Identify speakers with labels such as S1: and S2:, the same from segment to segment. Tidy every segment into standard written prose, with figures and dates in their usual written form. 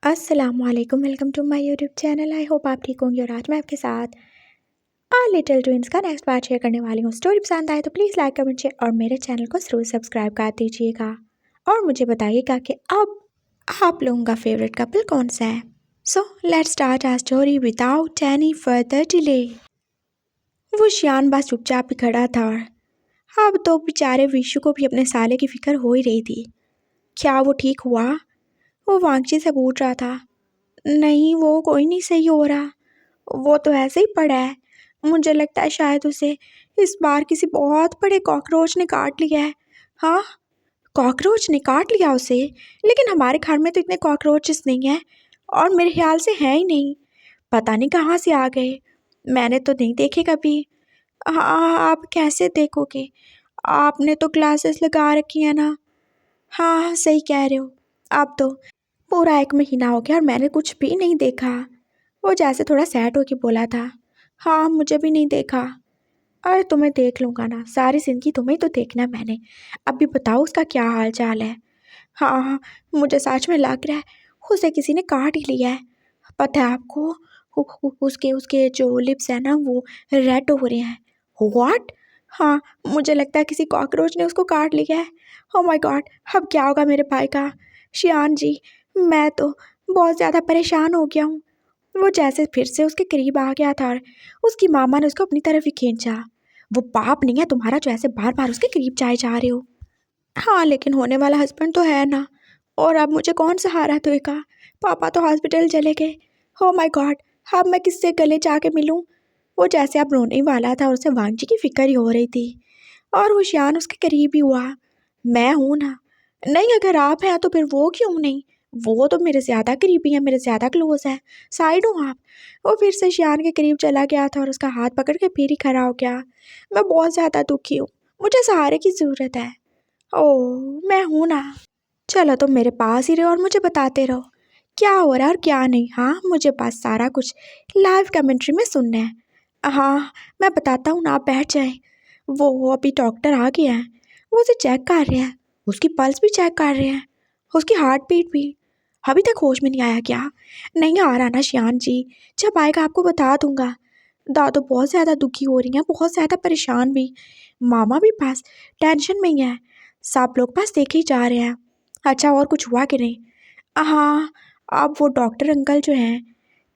S1: अस्सलामुअलैकुम, welcome to my YouTube channel. I hope आप ठीक होंगे। और आज मैं आपके साथ लिटिल ट्विंस का नेक्स्ट पार्ट शेयर करने वाली हूँ। स्टोरी पसंद आए तो प्लीज़ लाइक कमेंट शेयर और मेरे चैनल को ज़रूर सब्सक्राइब कर दीजिएगा। और मुझे बताइएगा कि अब आप लोगों का फेवरेट कपल कौन सा है। So let's start our story without any further delay. वो शियान बस चुपचाप ही खड़ा था और अब तो बेचारे विशु को भी अपने साले की फिक्र हो ही रही थी। क्या वो ठीक हुआ? वो वांगची से पूछ रहा था। नहीं, वो कोई नहीं सही हो रहा। वो तो ऐसे ही पड़ा है। मुझे लगता है शायद उसे इस बार किसी बहुत बड़े कॉकरोच ने काट लिया है। हाँ, कॉकरोच ने काट लिया उसे? लेकिन हमारे घर में तो इतने कॉकरोचेस नहीं हैं और मेरे ख्याल से हैं ही नहीं। पता नहीं कहाँ से आ गए। मैंने तो नहीं देखे कभी। हाँ, आप कैसे देखोगे? आपने तो ग्लासेस लगा रखी है ना। हाँ, सही कह रहे हो। अब तो पूरा 1 महीना हो गया और मैंने कुछ भी नहीं देखा। वो जैसे थोड़ा सैड होके बोला था। हाँ, मुझे भी नहीं देखा। अरे तुम्हें देख लूँगा ना, सारी ज़िंदगी तुम्हें तो देखना मैंने। अभी बताओ उसका क्या हाल चाल है। हाँ हाँ, मुझे सच में लग रहा है उसे किसी ने काट ही लिया है। पता है आपको, उसके उसके जो लिप्स है ना वो रेड हो रहे हैं। व्हाट? हाँ, मुझे लगता है किसी कॉकरोच ने उसको काट लिया है। ओह माय गॉड, अब क्या होगा मेरे भाई का। शियान जी, मैं तो बहुत ज़्यादा परेशान हो गया हूँ। वो जैसे फिर से उसके करीब आ गया था और उसकी मामा ने उसको अपनी तरफ ही खींचा। वो पाप नहीं है तुम्हारा जो ऐसे बार बार उसके करीब जाए जा रहे हो। हाँ, लेकिन होने वाला हस्बैंड तो है ना। और अब मुझे कौन सहारा देगा? पापा तो हॉस्पिटल चले गए। हो माय गॉड, अब मैं किससे गले जाके मिलूं? वो जैसे अब रोने ही वाला था और उसे वांगजी की फिक्र ही हो रही थी। और हुशियान उसके करीब ही हुआ। मैं हूं ना। नहीं, अगर आप हैं तो फिर वो क्यों नहीं? वो तो मेरे ज़्यादा करीबी है, मेरे ज़्यादा क्लोज है। साइड हूँ आप। वो फिर से शियान के करीब चला गया था और उसका हाथ पकड़ के फिर ही खड़ा हो गया। मैं बहुत ज़्यादा दुखी हूँ। मुझे सहारे की ज़रूरत है। ओह, मैं हूं ना। चलो तुम मेरे पास ही रहो और मुझे बताते रहो क्या हो रहा है और क्या नहीं। हाँ, मुझे बस सारा कुछ लाइव कमेंट्री में सुनना है। हाँ, मैं बताता हूँ ना, आप बैठ जाए। वो अभी डॉक्टर आ गया है। वो उसे चेक कर रहे हैं। उसकी पल्स भी चेक कर रहे हैं, उसकी हार्ट बीट भी। अभी तक होश में नहीं आया क्या? नहीं आ रहा ना शियान जी। जब आएगा आपको बता दूंगा। दादू बहुत ज़्यादा दुखी हो रही हैं, बहुत ज़्यादा परेशान भी। मामा भी बस टेंशन में ही है। सब लोग बस देखे ही जा रहे हैं। अच्छा, और कुछ हुआ कि नहीं? हाँ, अब वो डॉक्टर अंकल जो हैं।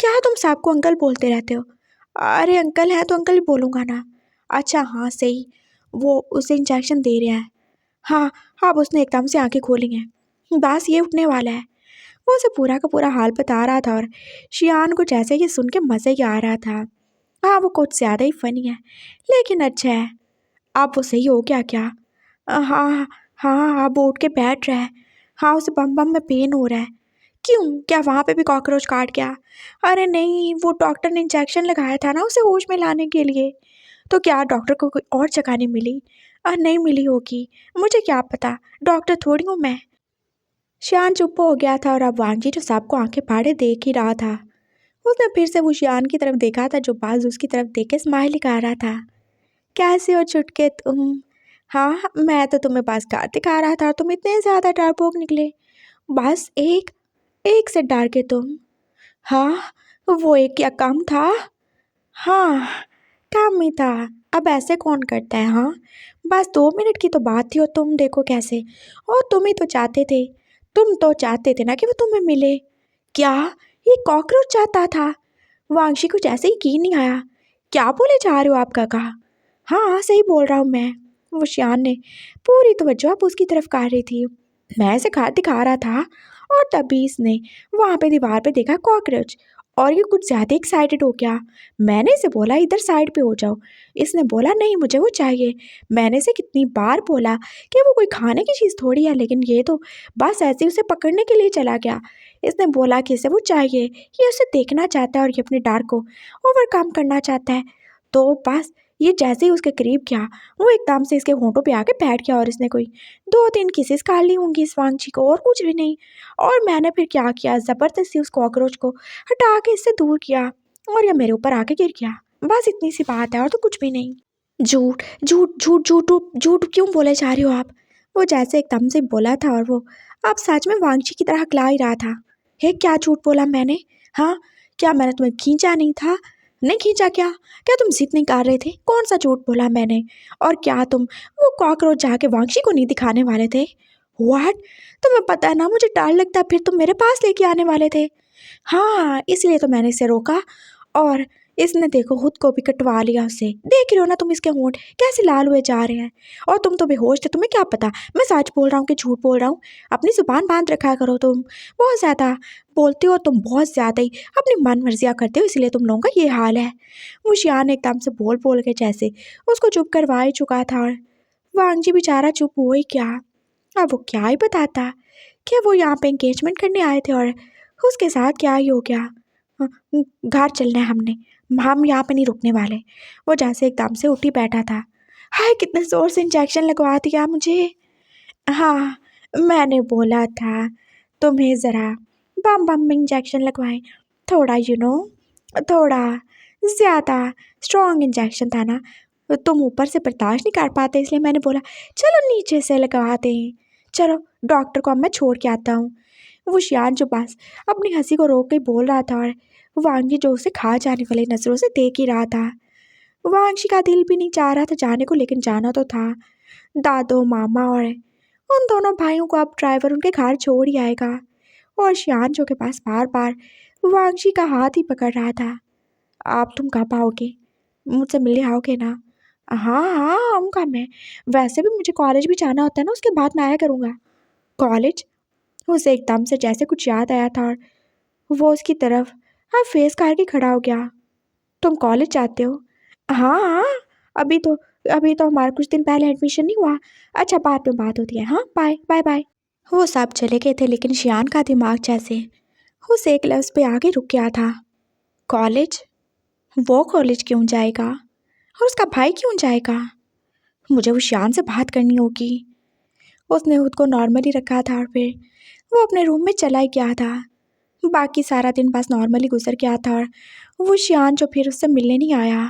S1: क्या तुम सबको अंकल बोलते रहते हो? अरे अंकल है तो अंकल ही बोलूँगा ना। अच्छा हाँ, सही। वो उसे इंजेक्शन दे रहे हैं। हाँ, अब उसने एकदम से आंखें खोली हैं। बस ये उठने वाला है। वो उसे पूरा का पूरा हाल बता रहा था और शियान को जैसे ये सुन के मज़े ही आ रहा था। हाँ, वो कुछ ज़्यादा ही फनी है लेकिन अच्छा है। अब वो सही हो गया क्या? हाँ हाँ, अब वो उठ के बैठ रहा है। हाँ, उसे बम बम में पेन हो रहा है। क्यों, क्या वहाँ पे भी कॉकरोच काट गया? अरे नहीं, वो डॉक्टर ने इंजेक्शन लगाया था ना उसे होश में लाने के लिए। तो क्या डॉक्टर को कोई और जगह नहीं मिली? नहीं मिली होगी, मुझे क्या पता, डॉक्टर थोड़ी हूँ मैं। शियान चुप हो गया था और अब वांजी जो सबको आंखें फाड़े देख ही रहा था। उसने फिर से वो शियान की तरफ देखा था जो बाज उसकी तरफ देख के स्माइल कर रहा था। कैसे हो छुटके तुम? हाँ, मैं तो तुम्हें बस कार दिखा रहा था और तुम इतने ज़्यादा डरपोक निकले। बस एक एक से डर के तुम? हाँ, वो एक क्या कम था? हाँ, काम ही था। अब ऐसे कौन करता है? हाँ, बस 2 मिनट की तो बात थी और तुम देखो कैसे। और तुम ही तो चाहते थे। तुम तो चाहते थे ना कि वो तुम्हें मिले। क्या? ये कॉकरोच चाहता था? वांशी कुछ ऐसे ही यकीन नहीं आया। क्या बोले जा रहे हो आप काका? हाँ, सही बोल रहा हूँ मैं। वो शियान ने पूरी तवज्जो अब उसकी तरफ कर रही थी। मैं इसे खा दिखा रहा था और तभी इसने वहाँ पे दीवार पे देखा कॉकरोच और ये कुछ ज़्यादा एक्साइटेड हो गया। मैंने इसे बोला इधर साइड पे हो जाओ। इसने बोला नहीं, मुझे वो चाहिए। मैंने इसे कितनी बार बोला कि वो कोई खाने की चीज़ थोड़ी है, लेकिन ये तो बस ऐसे ही उसे पकड़ने के लिए चला गया। इसने बोला कि इसे वो चाहिए, ये उसे देखना चाहता है और ये अपने डर को ओवरकम करना चाहता है। तो बस ये जैसे ही उसके करीब गया, वो एकदम से इसके होंठों पे आके बैठ गया और इसने कोई 2-3 किसेस खा ली होंगी इस वांगची को, और कुछ भी नहीं। और मैंने फिर क्या किया, ज़बरदस्ती उस कॉकरोच को हटा के इससे दूर किया और ये मेरे ऊपर आके गिर गया। बस इतनी सी बात है और तो कुछ भी नहीं। झूठ झूठ झूठ झूठ झूठ क्यों बोले जा रहे हो आप? वो जैसे एकदम से बोला था और वो अब सच में वांगची की तरह हकला ही रहा था। हे क्या झूठ बोला मैंने? हाँ, क्या मैंने तुम्हें खींचा नहीं था? नहीं खींचा क्या? क्या तुम जिद नहीं कर रहे थे? कौन सा झूठ बोला मैंने? और क्या तुम वो कॉकरोच जाके वांशी को नहीं दिखाने वाले थे? व्हाट? तुम्हें पता है ना मुझे डर लगता, फिर तुम मेरे पास लेके आने वाले थे। हाँ, इसलिए तो मैंने इसे रोका। और इसने देखो खुद को भी कटवा लिया उससे। देख रहे हो ना तुम इसके होंठ कैसे लाल हुए जा रहे हैं। और तुम तो बेहोश थे, तुम्हें क्या पता मैं सच बोल रहा हूँ कि झूठ बोल रहा हूँ। अपनी जुबान बांध रखा करो तुम। बहुत ज़्यादा बोलते हो तुम, बहुत ज़्यादा ही अपनी मन मर्जियाँ करते हो, इसलिए तुम लोगों का ये हाल है। वो शियान एकदम से बोल बोल के जैसे उसको चुप करवा ही चुका था। और वांगजी बेचारा चुप हो ही क्या। अब वो क्या ही बताता कि वो यहाँ पे एंगेजमेंट करने आए थे और उसके साथ क्या ही हो गया। हाँ, घर चलना है हमने, हम यहाँ पे नहीं रुकने वाले। वो जैसे एकदम से उठी बैठा था। हाय कितने ज़ोर से इंजेक्शन लगवा दिया मुझे। हाँ, मैंने बोला था तुम्हें ज़रा बम बम में इंजेक्शन लगवाएं। थोड़ा थोड़ा ज़्यादा स्ट्रॉन्ग इंजेक्शन था ना, तुम ऊपर से बर्दाश्त नहीं कर पाते, इसलिए मैंने बोला चलो नीचे से लगवा दें। चलो डॉक्टर को अब मैं छोड़ के आता हूँ। वो शियान जो बस अपनी हंसी को रोक के बोल रहा था और वांगी जो उसे खा जाने वाली नज़रों से देख ही रहा था। वांशी का दिल भी नहीं चाह रहा था जाने को, लेकिन जाना तो था। दादो मामा और उन दोनों भाइयों को अब ड्राइवर उनके घर छोड़ ही आएगा। और शियान जो के पास बार बार वांशी का हाथ ही पकड़ रहा था। आप तुम कब आओगे? मुझसे मिलने आओगे ना? हाँ हाँ आऊँगा मैं। वैसे भी मुझे कॉलेज भी जाना होता है ना, उसके बाद मैं आया करूँगा। कॉलेज? उसे एकदम से जैसे कुछ याद आया था और वो उसकी तरफ फेस करके खड़ा हो गया। तुम कॉलेज जाते हो? हाँ हाँ, अभी तो अभी तो हमारा कुछ दिन पहले एडमिशन नहीं हुआ। अच्छा बाद में बात होती है। हाँ बाय बाय बाय। वो सब चले गए थे, लेकिन शियान का दिमाग जैसे उस एक लफ्ज़ पे आगे रुक गया था। कॉलेज? वो कॉलेज क्यों जाएगा और उसका भाई क्यों जाएगा? मुझे वो शियान से बात करनी होगी। उसने खुद को नॉर्मली रखा था और फिर वो अपने रूम में चला ही गया था। बाकी सारा दिन बस नॉर्मली गुजर गया था और वो शियान जो फिर उससे मिलने नहीं आया।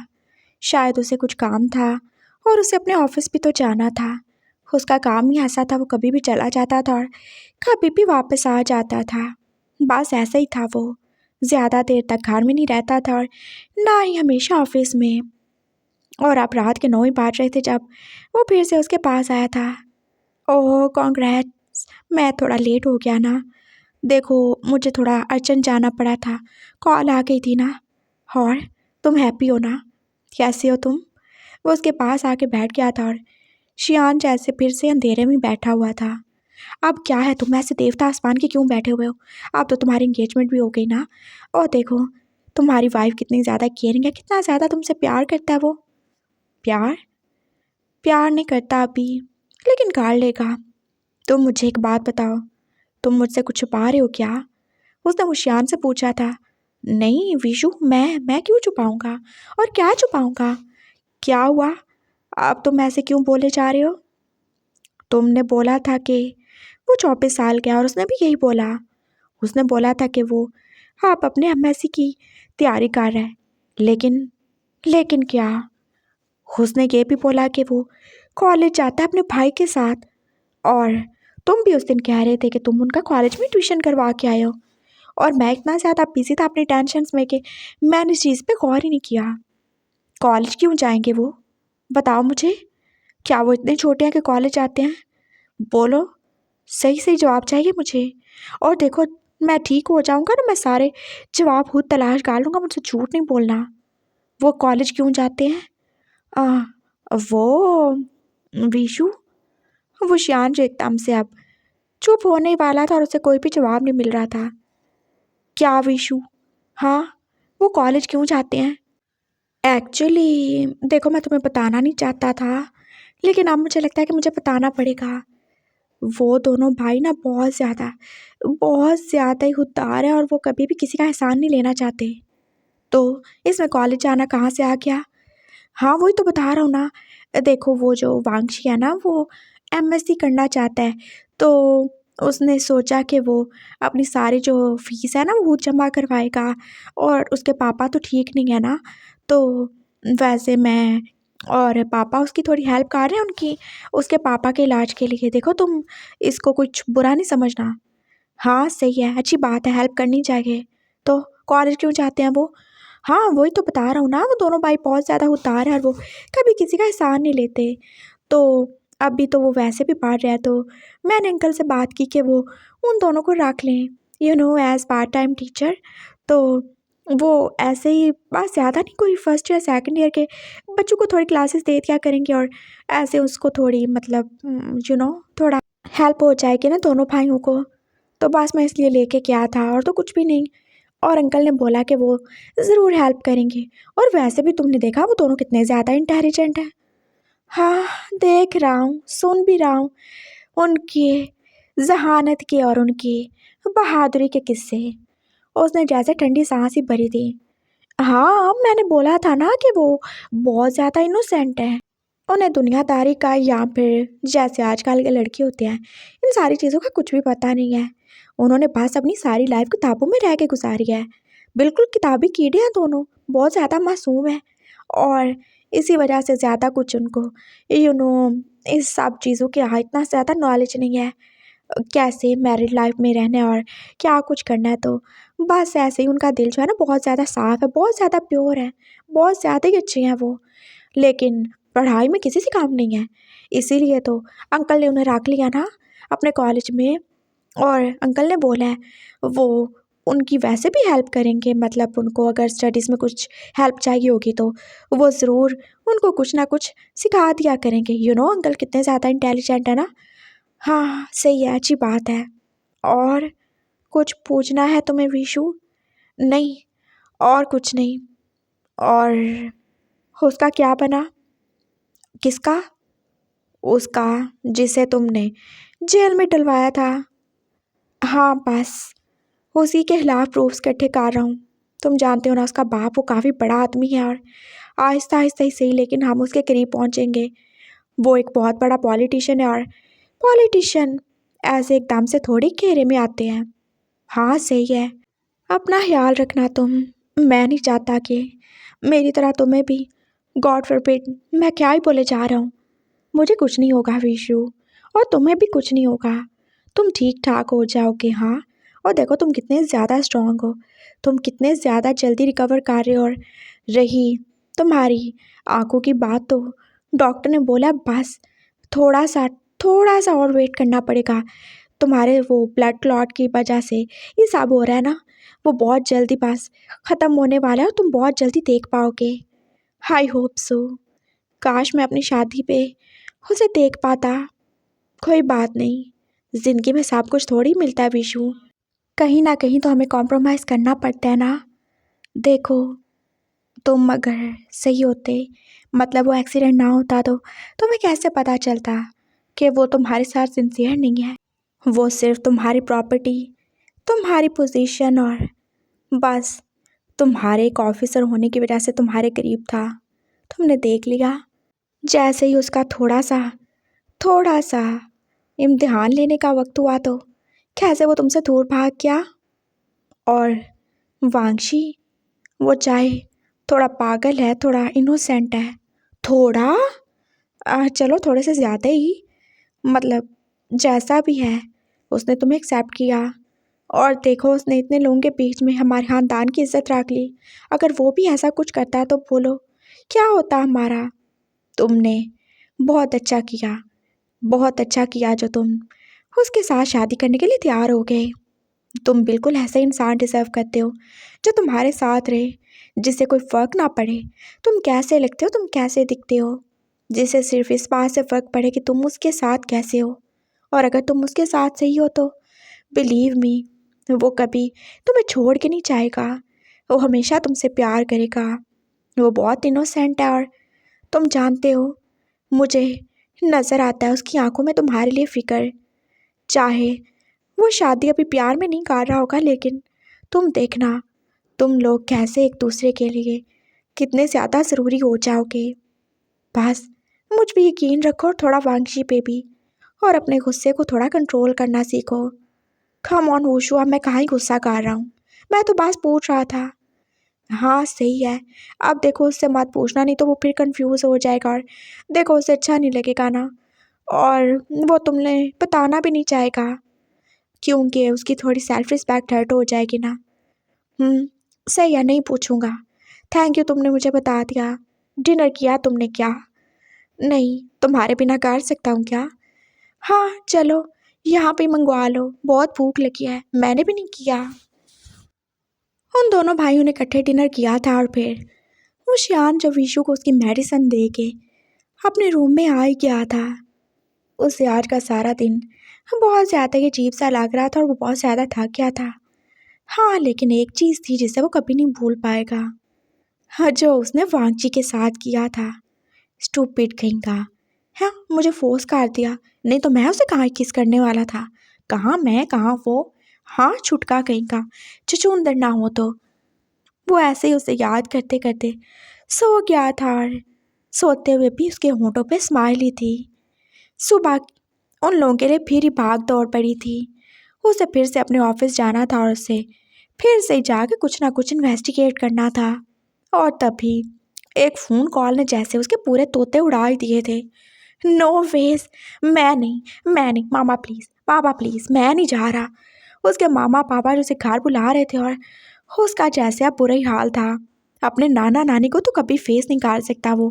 S1: शायद उसे कुछ काम था और उसे अपने ऑफिस भी तो जाना था। उसका काम ही ऐसा था, वो कभी भी चला जाता था और कभी भी वापस आ जाता था। बस ऐसा ही था वो। ज़्यादा देर तक घर में नहीं रहता था और ना ही हमेशा ऑफिस में। और अब रात के 9 ही बाज रहे थे जब वो फिर से उसके पास आया था। ओह कॉन्ग्रेट्स, मैं थोड़ा लेट हो गया ना। देखो मुझे थोड़ा अर्जेंट जाना पड़ा था, कॉल आ गई थी ना। और तुम हैप्पी हो ना? कैसे हो तुम? वो उसके पास आके बैठ गया था और शियान जैसे फिर से अंधेरे में बैठा हुआ था। अब क्या है, तुम ऐसे देवता आसमान के क्यों बैठे हुए हो? अब तो तुम्हारी इंगेजमेंट भी हो गई ना। और देखो तुम्हारी वाइफ कितनी ज़्यादा केयरिंग है, कितना ज़्यादा तुमसे प्यार करता है वो। प्यार? प्यार नहीं करता अभी, लेकिन कर लेगा। तुम मुझे एक बात बताओ, तुम मुझसे कुछ छुपा रहे हो क्या? उसने मुशियान से पूछा था। नहीं विशु, मैं क्यों छुपाऊंगा? और क्या छुपाऊंगा? क्या हुआ? अब तुम ऐसे क्यों बोले जा रहे हो? तुमने बोला था कि वो 24 साल का है और उसने भी यही बोला। उसने बोला था कि वो आप अपने एमएससी की तैयारी कर रहा है। लेकिन क्या? उसने ये भी बोला कि वो कॉलेज जाता है अपने भाई के साथ। और तुम भी उस दिन कह रहे थे कि तुम उनका कॉलेज में ट्यूशन करवा के आए हो। और मैं इतना ज़्यादा बिजी था अपनी टेंशन्स में कि मैंने इस चीज़ पे गौर ही नहीं किया। कॉलेज क्यों जाएंगे वो? बताओ मुझे। क्या वो इतने छोटे हैं कि कॉलेज जाते हैं? बोलो, सही सही जवाब चाहिए मुझे। और देखो मैं ठीक हो जाऊंगा ना, मैं सारे जवाब खुद तलाश कर लूँगा, मुझसे झूठ नहीं बोलना। वो कॉलेज क्यों जाते हैं? आ, वो विशु, वो शियान जो एकदम से अब चुप होने वाला था और उसे कोई भी जवाब नहीं मिल रहा था। क्या विशु? हाँ, वो कॉलेज क्यों जाते हैं? एक्चुअली देखो मैं तुम्हें बताना नहीं चाहता था, लेकिन अब मुझे लगता है कि मुझे बताना पड़ेगा। वो दोनों भाई ना बहुत ज़्यादा ही खुददार है और वो कभी भी किसी का एहसान नहीं लेना चाहते। तो इसमें कॉलेज जाना कहाँ से आ गया? हाँ वही तो बता रहा हूँ ना। देखो वो जो वांगशी है ना, वो एमएससी करना चाहता है। तो उसने सोचा कि वो अपनी सारी जो फीस है ना वो जमा करवाएगा। और उसके पापा तो ठीक नहीं है ना, तो वैसे मैं और पापा उसकी थोड़ी हेल्प कर रहे हैं उनकी, उसके पापा के इलाज के लिए। देखो तुम इसको कुछ बुरा नहीं समझना। हाँ सही है, अच्छी बात है, हेल्प करनी चाहिए। तो कॉलेज क्यों जाते हैं वो? हाँ वही तो बता रहा हूँ ना, वो दोनों भाई बहुत ज़्यादा उतार है और वो कभी किसी का एहसान नहीं लेते। तो अभी तो वो वैसे भी पढ़ रहे हैं, तो मैंने अंकल से बात की कि वो उन दोनों को रख लें, एज पार्ट टाइम टीचर। तो वो ऐसे ही बस, ज़्यादा नहीं, कोई फर्स्ट या सेकंड ईयर के बच्चों को थोड़ी क्लासेस दे दिया करेंगे और ऐसे उसको थोड़ी मतलब थोड़ा हेल्प हो जाएगी ना दोनों भाइयों को। तो बस मैं इसलिए लेके गया था और तो कुछ भी नहीं। और अंकल ने बोला कि वो ज़रूर हेल्प करेंगे। और वैसे भी तुमने देखा वो दोनों कितने ज़्यादा इंटेलिजेंट हैं। हाँ, देख रहा हूँ, सुन भी रहा हूँ उनकी जहानत के और उनकी बहादुरी के किस्से। उसने जैसे ठंडी सांस ही भरी थी। हाँ, मैंने बोला था ना कि वो बहुत ज़्यादा इनोसेंट है। उन्हें दुनियादारी का या फिर जैसे आजकल के लड़के होते हैं, इन सारी चीज़ों का कुछ भी पता नहीं है। उन्होंने बस अपनी सारी लाइफ किताबों में रह के गुजारी है। बिल्कुल किताबी कीड़े हैं दोनों, बहुत ज़्यादा मासूम है। और इसी वजह से ज़्यादा कुछ उनको यू नो इस सब चीज़ों के यहाँ इतना ज़्यादा नॉलेज नहीं है, कैसे मैरिड लाइफ में रहना है और क्या कुछ करना है। तो बस ऐसे ही उनका दिल जो है ना बहुत ज़्यादा साफ है, बहुत ज़्यादा प्योर है, बहुत ज़्यादा ही अच्छे हैं वो। लेकिन पढ़ाई में किसी से काम नहीं है, इसीलिए तो अंकल ने उन्हें रख लिया ना अपने कॉलेज में। और अंकल ने बोला है वो उनकी वैसे भी हेल्प करेंगे, मतलब उनको अगर स्टडीज़ में कुछ हेल्प चाहिए होगी तो वो ज़रूर उनको कुछ ना कुछ सिखा दिया करेंगे। अंकल कितने ज़्यादा इंटेलिजेंट है ना। हाँ सही है, अच्छी बात है। और कुछ पूछना है तुम्हें विशु? नहीं, और कुछ नहीं। और उसका क्या बना? किसका? उसका जिसे तुमने जेल में डलवाया था। हाँ बस उसी के खिलाफ प्रूफ्स इकट्ठे कर रहा हूँ। तुम जानते हो ना उसका बाप वो काफ़ी बड़ा आदमी है और आहिस्ता आहिस्ता ही सही लेकिन हम उसके करीब पहुँचेंगे। वो एक बहुत बड़ा पॉलिटिशियन है और पॉलिटिशियन ऐसे एकदम से थोड़ी घेरे में आते हैं। हाँ सही है, अपना ख्याल रखना तुम। मैं नहीं चाहता कि मेरी तरह तुम्हें भी, गॉड फॉरबिड, मैं क्या ही बोले जा रहा हूँ। मुझे कुछ नहीं होगा विशु, और तुम्हें भी कुछ नहीं होगा। तुम ठीक ठाक हो जाओगे। हाँ, और देखो तुम कितने ज़्यादा स्ट्रांग हो, तुम कितने ज़्यादा जल्दी रिकवर कर रहे हो। और रही तुम्हारी आंखों की बात, तो डॉक्टर ने बोला बस थोड़ा सा थोड़ा सा और वेट करना पड़ेगा। तुम्हारे वो ब्लड क्लॉट की वजह से ये सब हो रहा है ना, वो बहुत जल्दी बस ख़त्म होने वाला है और तुम बहुत जल्दी देख पाओगे। I hope so. काश मैं अपनी शादी पे उसे देख पाता। कोई बात नहीं, ज़िंदगी में सब कुछ थोड़ी मिलता है विशु, कहीं ना कहीं तो हमें कॉम्प्रोमाइज़ करना पड़ता है ना। देखो, तुम अगर सही होते, मतलब वो एक्सीडेंट ना होता, तो तुम्हें कैसे पता चलता कि वो तुम्हारे साथ सिंसियर नहीं है। वो सिर्फ तुम्हारी प्रॉपर्टी, तुम्हारी पोजीशन और बस तुम्हारे एक ऑफिसर होने की वजह से तुम्हारे करीब था। तुमने देख लिया, जैसे ही उसका थोड़ा सा इम्तिहान लेने का वक्त हुआ तो कैसे वो तुमसे दूर भाग गया। और वांगशी, वो चाहे थोड़ा पागल है, थोड़ा इनोसेंट है, थोड़ा चलो थोड़े से ज़्यादा ही, मतलब जैसा भी है, उसने तुम्हें एक्सेप्ट किया। और देखो उसने इतने लोगों के बीच में हमारे ख़ानदान की इज्जत रख ली। अगर वो भी ऐसा कुछ करता है तो बोलो क्या होता हमारा। तुमने बहुत अच्छा किया, बहुत अच्छा किया जो तुम उसके साथ शादी करने के लिए तैयार हो गए। तुम बिल्कुल ऐसा इंसान डिज़र्व करते हो जो तुम्हारे साथ रहे, जिससे कोई फ़र्क ना पड़े तुम कैसे लगते हो, तुम कैसे दिखते हो, जिसे सिर्फ इस बात से फ़र्क पड़े कि तुम उसके साथ कैसे हो। और अगर तुम उसके साथ सही हो तो बिलीव मी, वो कभी तुम्हें छोड़ के नहीं जाएगा। वो हमेशा तुमसे प्यार करेगा। वो बहुत इनोसेंट है और तुम जानते हो, मुझे नज़र आता है उसकी आंखों में तुम्हारे लिए फ़िक्र। चाहे वो शादी अभी प्यार में नहीं कर रहा होगा, लेकिन तुम देखना तुम लोग कैसे एक दूसरे के लिए कितने ज़्यादा ज़रूरी हो जाओगे। बस मुझ पे यकीन रखो और थोड़ा वांगशी पे भी, और अपने गुस्से को थोड़ा कंट्रोल करना सीखो। कम ऑन वुशु, अब मैं कहाँ ही गुस्सा कर रहा हूँ, मैं तो बस पूछ रहा था। हाँ सही है, अब देखो उससे मत पूछना, नहीं तो वो फिर कंफ्यूज हो जाएगा और देखो उसे अच्छा नहीं लगेगा ना, और वो तुमने बताना भी नहीं चाहेगा। क्योंकि उसकी थोड़ी सेल्फ रिस्पेक्ट हर्ट हो जाएगी ना। सही है, नहीं पूछूंगा। थैंक यू, तुमने मुझे बता दिया। डिनर किया तुमने क्या? नहीं, तुम्हारे बिना कर सकता हूँ क्या? हाँ चलो, यहाँ पे मंगवा लो, बहुत भूख लगी है। मैंने भी नहीं किया। उन दोनों भाइयों ने इकट्ठे डिनर किया था और फिर वो शियान जो विशु को उसकी मेडिसिन दे के अपने रूम में आ ही गया था। उसे आज का सारा दिन बहुत ज़्यादा ही अजीब सा लग रहा था और वो बहुत ज़्यादा थक गया था। हाँ, लेकिन एक चीज़ थी जिसे वो कभी नहीं भूल पाएगा। हाँ, जो उसने वांगची के साथ किया था। स्टूपिड कहीं का। हाँ, मुझे फोर्स कर दिया, नहीं तो मैं उसे कहाँ किस करने वाला था। कहाँ मैं, कहाँ वो। हाँ, छुटका कहीं का, चुचुंदर ना हो तो। वो ऐसे ही उसे याद करते करते सो गया था और सोते हुए भी उसके होंठों पे स्माइल ही थी। सुबह उन लोगों के लिए फिर ही भाग दौड़ पड़ी थी। उसे फिर से अपने ऑफिस जाना था और उसे फिर से जाके कुछ ना कुछ इन्वेस्टिगेट करना था। और तभी एक फ़ोन कॉल ने जैसे उसके पूरे तोते उड़ा ही दिए थे। नो वेज, मैं नहीं, मामा प्लीज़, पापा प्लीज़, मैं नहीं जा रहा। उसके मामा पापा जो उसे घर बुला रहे थे और उसका जैसे अब बुरा ही हाल था। अपने नाना नानी को तो कभी फेस नहीं कर सकता वो।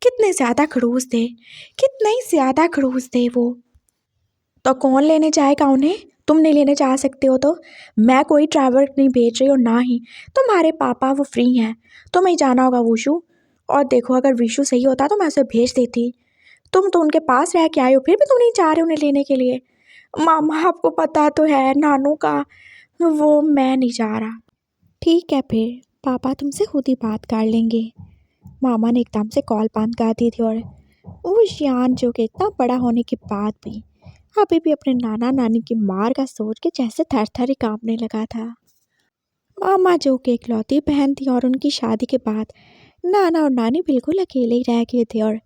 S1: कितने ज़्यादा खड़ूस थे, कितने ही ज़्यादा खड़ूस थे वो। तो कौन लेने जाएगा उन्हें? तुम नहीं लेने जा सकते हो तो? मैं कोई ड्राइवर नहीं भेज रही और ना ही तुम्हारे पापा वो फ्री हैं। तुम्हें ही जाना होगा विशु। और देखो, अगर विशु सही होता तो मैं उसे भेज देती। तुम तो उनके पास रह के आए हो, फिर भी तुम नहीं चाह रहे उन्हें लेने के लिए। मामा, आपको पता तो है नानू का वो। मैं नहीं जा रहा। ठीक है, फिर पापा तुमसे खुद ही बात कर लेंगे। मामा ने एकदम से कॉल बंद कर दी थी और वो शियान जो कि इतना बड़ा होने के बाद भी अभी भी अपने नाना नानी की मार का सोच के जैसे थर थर ही कांपने लगा था। मामा जो कि इकलौती बहन थी और उनकी शादी के बाद नाना और नानी बिल्कुल अकेले ही रह गए थे और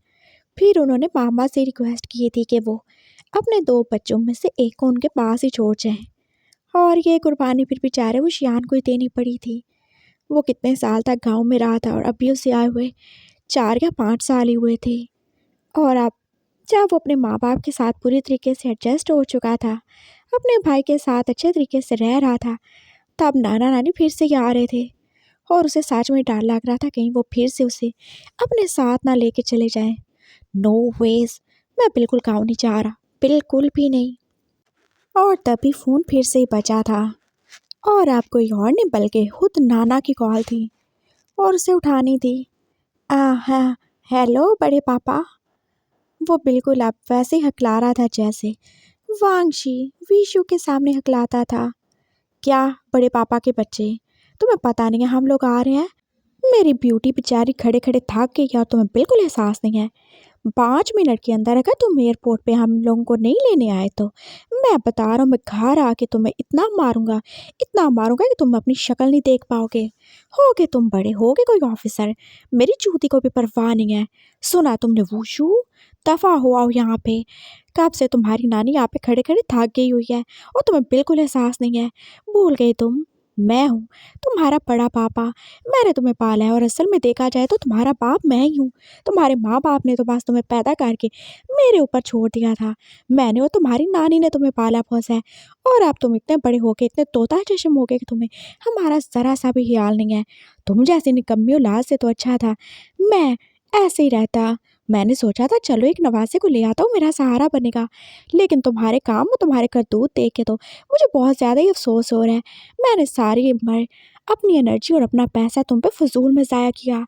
S1: फिर उन्होंने मामा से रिक्वेस्ट की थी कि वो अपने 2 बच्चों में से एक को उनके पास ही छोड़ जाएं। और ये कुर्बानी फिर बेचारे वो शियान को ही देनी पड़ी थी। वो कितने साल तक गांव में रहा था और अभी उसे आए हुए 4 या 5 साल ही हुए थे। और अब जब वो अपने माँ बाप के साथ पूरी तरीके से एडजस्ट हो चुका था, अपने भाई के साथ अच्छे तरीके से रह रहा था, तब नाना नानी फिर से आ रहे थे। और उसे सच में डर लग रहा था कहीं वो फिर से उसे अपने साथ ना लेके चले जाएं। नो वेज, मैं बिल्कुल गाँव नहीं जा रहा, बिल्कुल भी नहीं। और तभी फ़ोन फिर से ही बजा था और अब कोई और नहीं बल्कि खुद नाना की कॉल थी और उसे उठानी थी। हाँ, हेलो बड़े पापा। वो बिल्कुल अब वैसे ही हकला रहा था जैसे वांगशी विशु के सामने हकलाता था। क्या बड़े पापा के बच्चे, तुम्हें पता नहीं है हम लोग आ रहे हैं? मेरी ब्यूटी बेचारी खड़े खड़े थक गई है और तुम्हें बिल्कुल एहसास नहीं है। 5 मिनट के अंदर अगर तुम एयरपोर्ट पे हम लोगों को नहीं लेने आए तो मैं बता रहा हूँ, मैं घर आके तुम्हें इतना मारूंगा कि तुम अपनी शक्ल नहीं देख पाओगे। होगे तुम बड़े, होगे कोई ऑफिसर, मेरी जूती को भी परवाह नहीं है। सुना तुमने वूशू? दफ़ा हो आओ यहाँ पे। कब से तुम्हारी नानी यहाँ पे खड़े खड़े थक गई हुई है और तुम्हें बिल्कुल एहसास नहीं है। भूल गए तुम? मैं हूँ तुम्हारा बड़ा पापा। मैंने तुम्हें पाला है और असल में देखा जाए तो तुम्हारा बाप मैं ही हूँ। तुम्हारे माँ बाप ने तो बस तुम्हें पैदा करके मेरे ऊपर छोड़ दिया था। मैंने और तुम्हारी नानी ने तुम्हें पाला पोसा है और अब तुम इतने बड़े हो गए, इतने तोता चश्म हो गए कि तुम्हें हमारा ज़रा सा भी ख्याल नहीं है। तुम जैसी निकम्मी औलाद से तो अच्छा था मैं ऐसे ही रहता। मैंने सोचा था चलो एक नवासे को ले आता हूँ, मेरा सहारा बनेगा। लेकिन तुम्हारे काम और तुम्हारे करतूत देख के तो मुझे बहुत ज़्यादा ही अफसोस हो रहा है। मैंने सारी उम्र अपनी एनर्जी और अपना पैसा तुम पे फजूल में ज़ाया किया।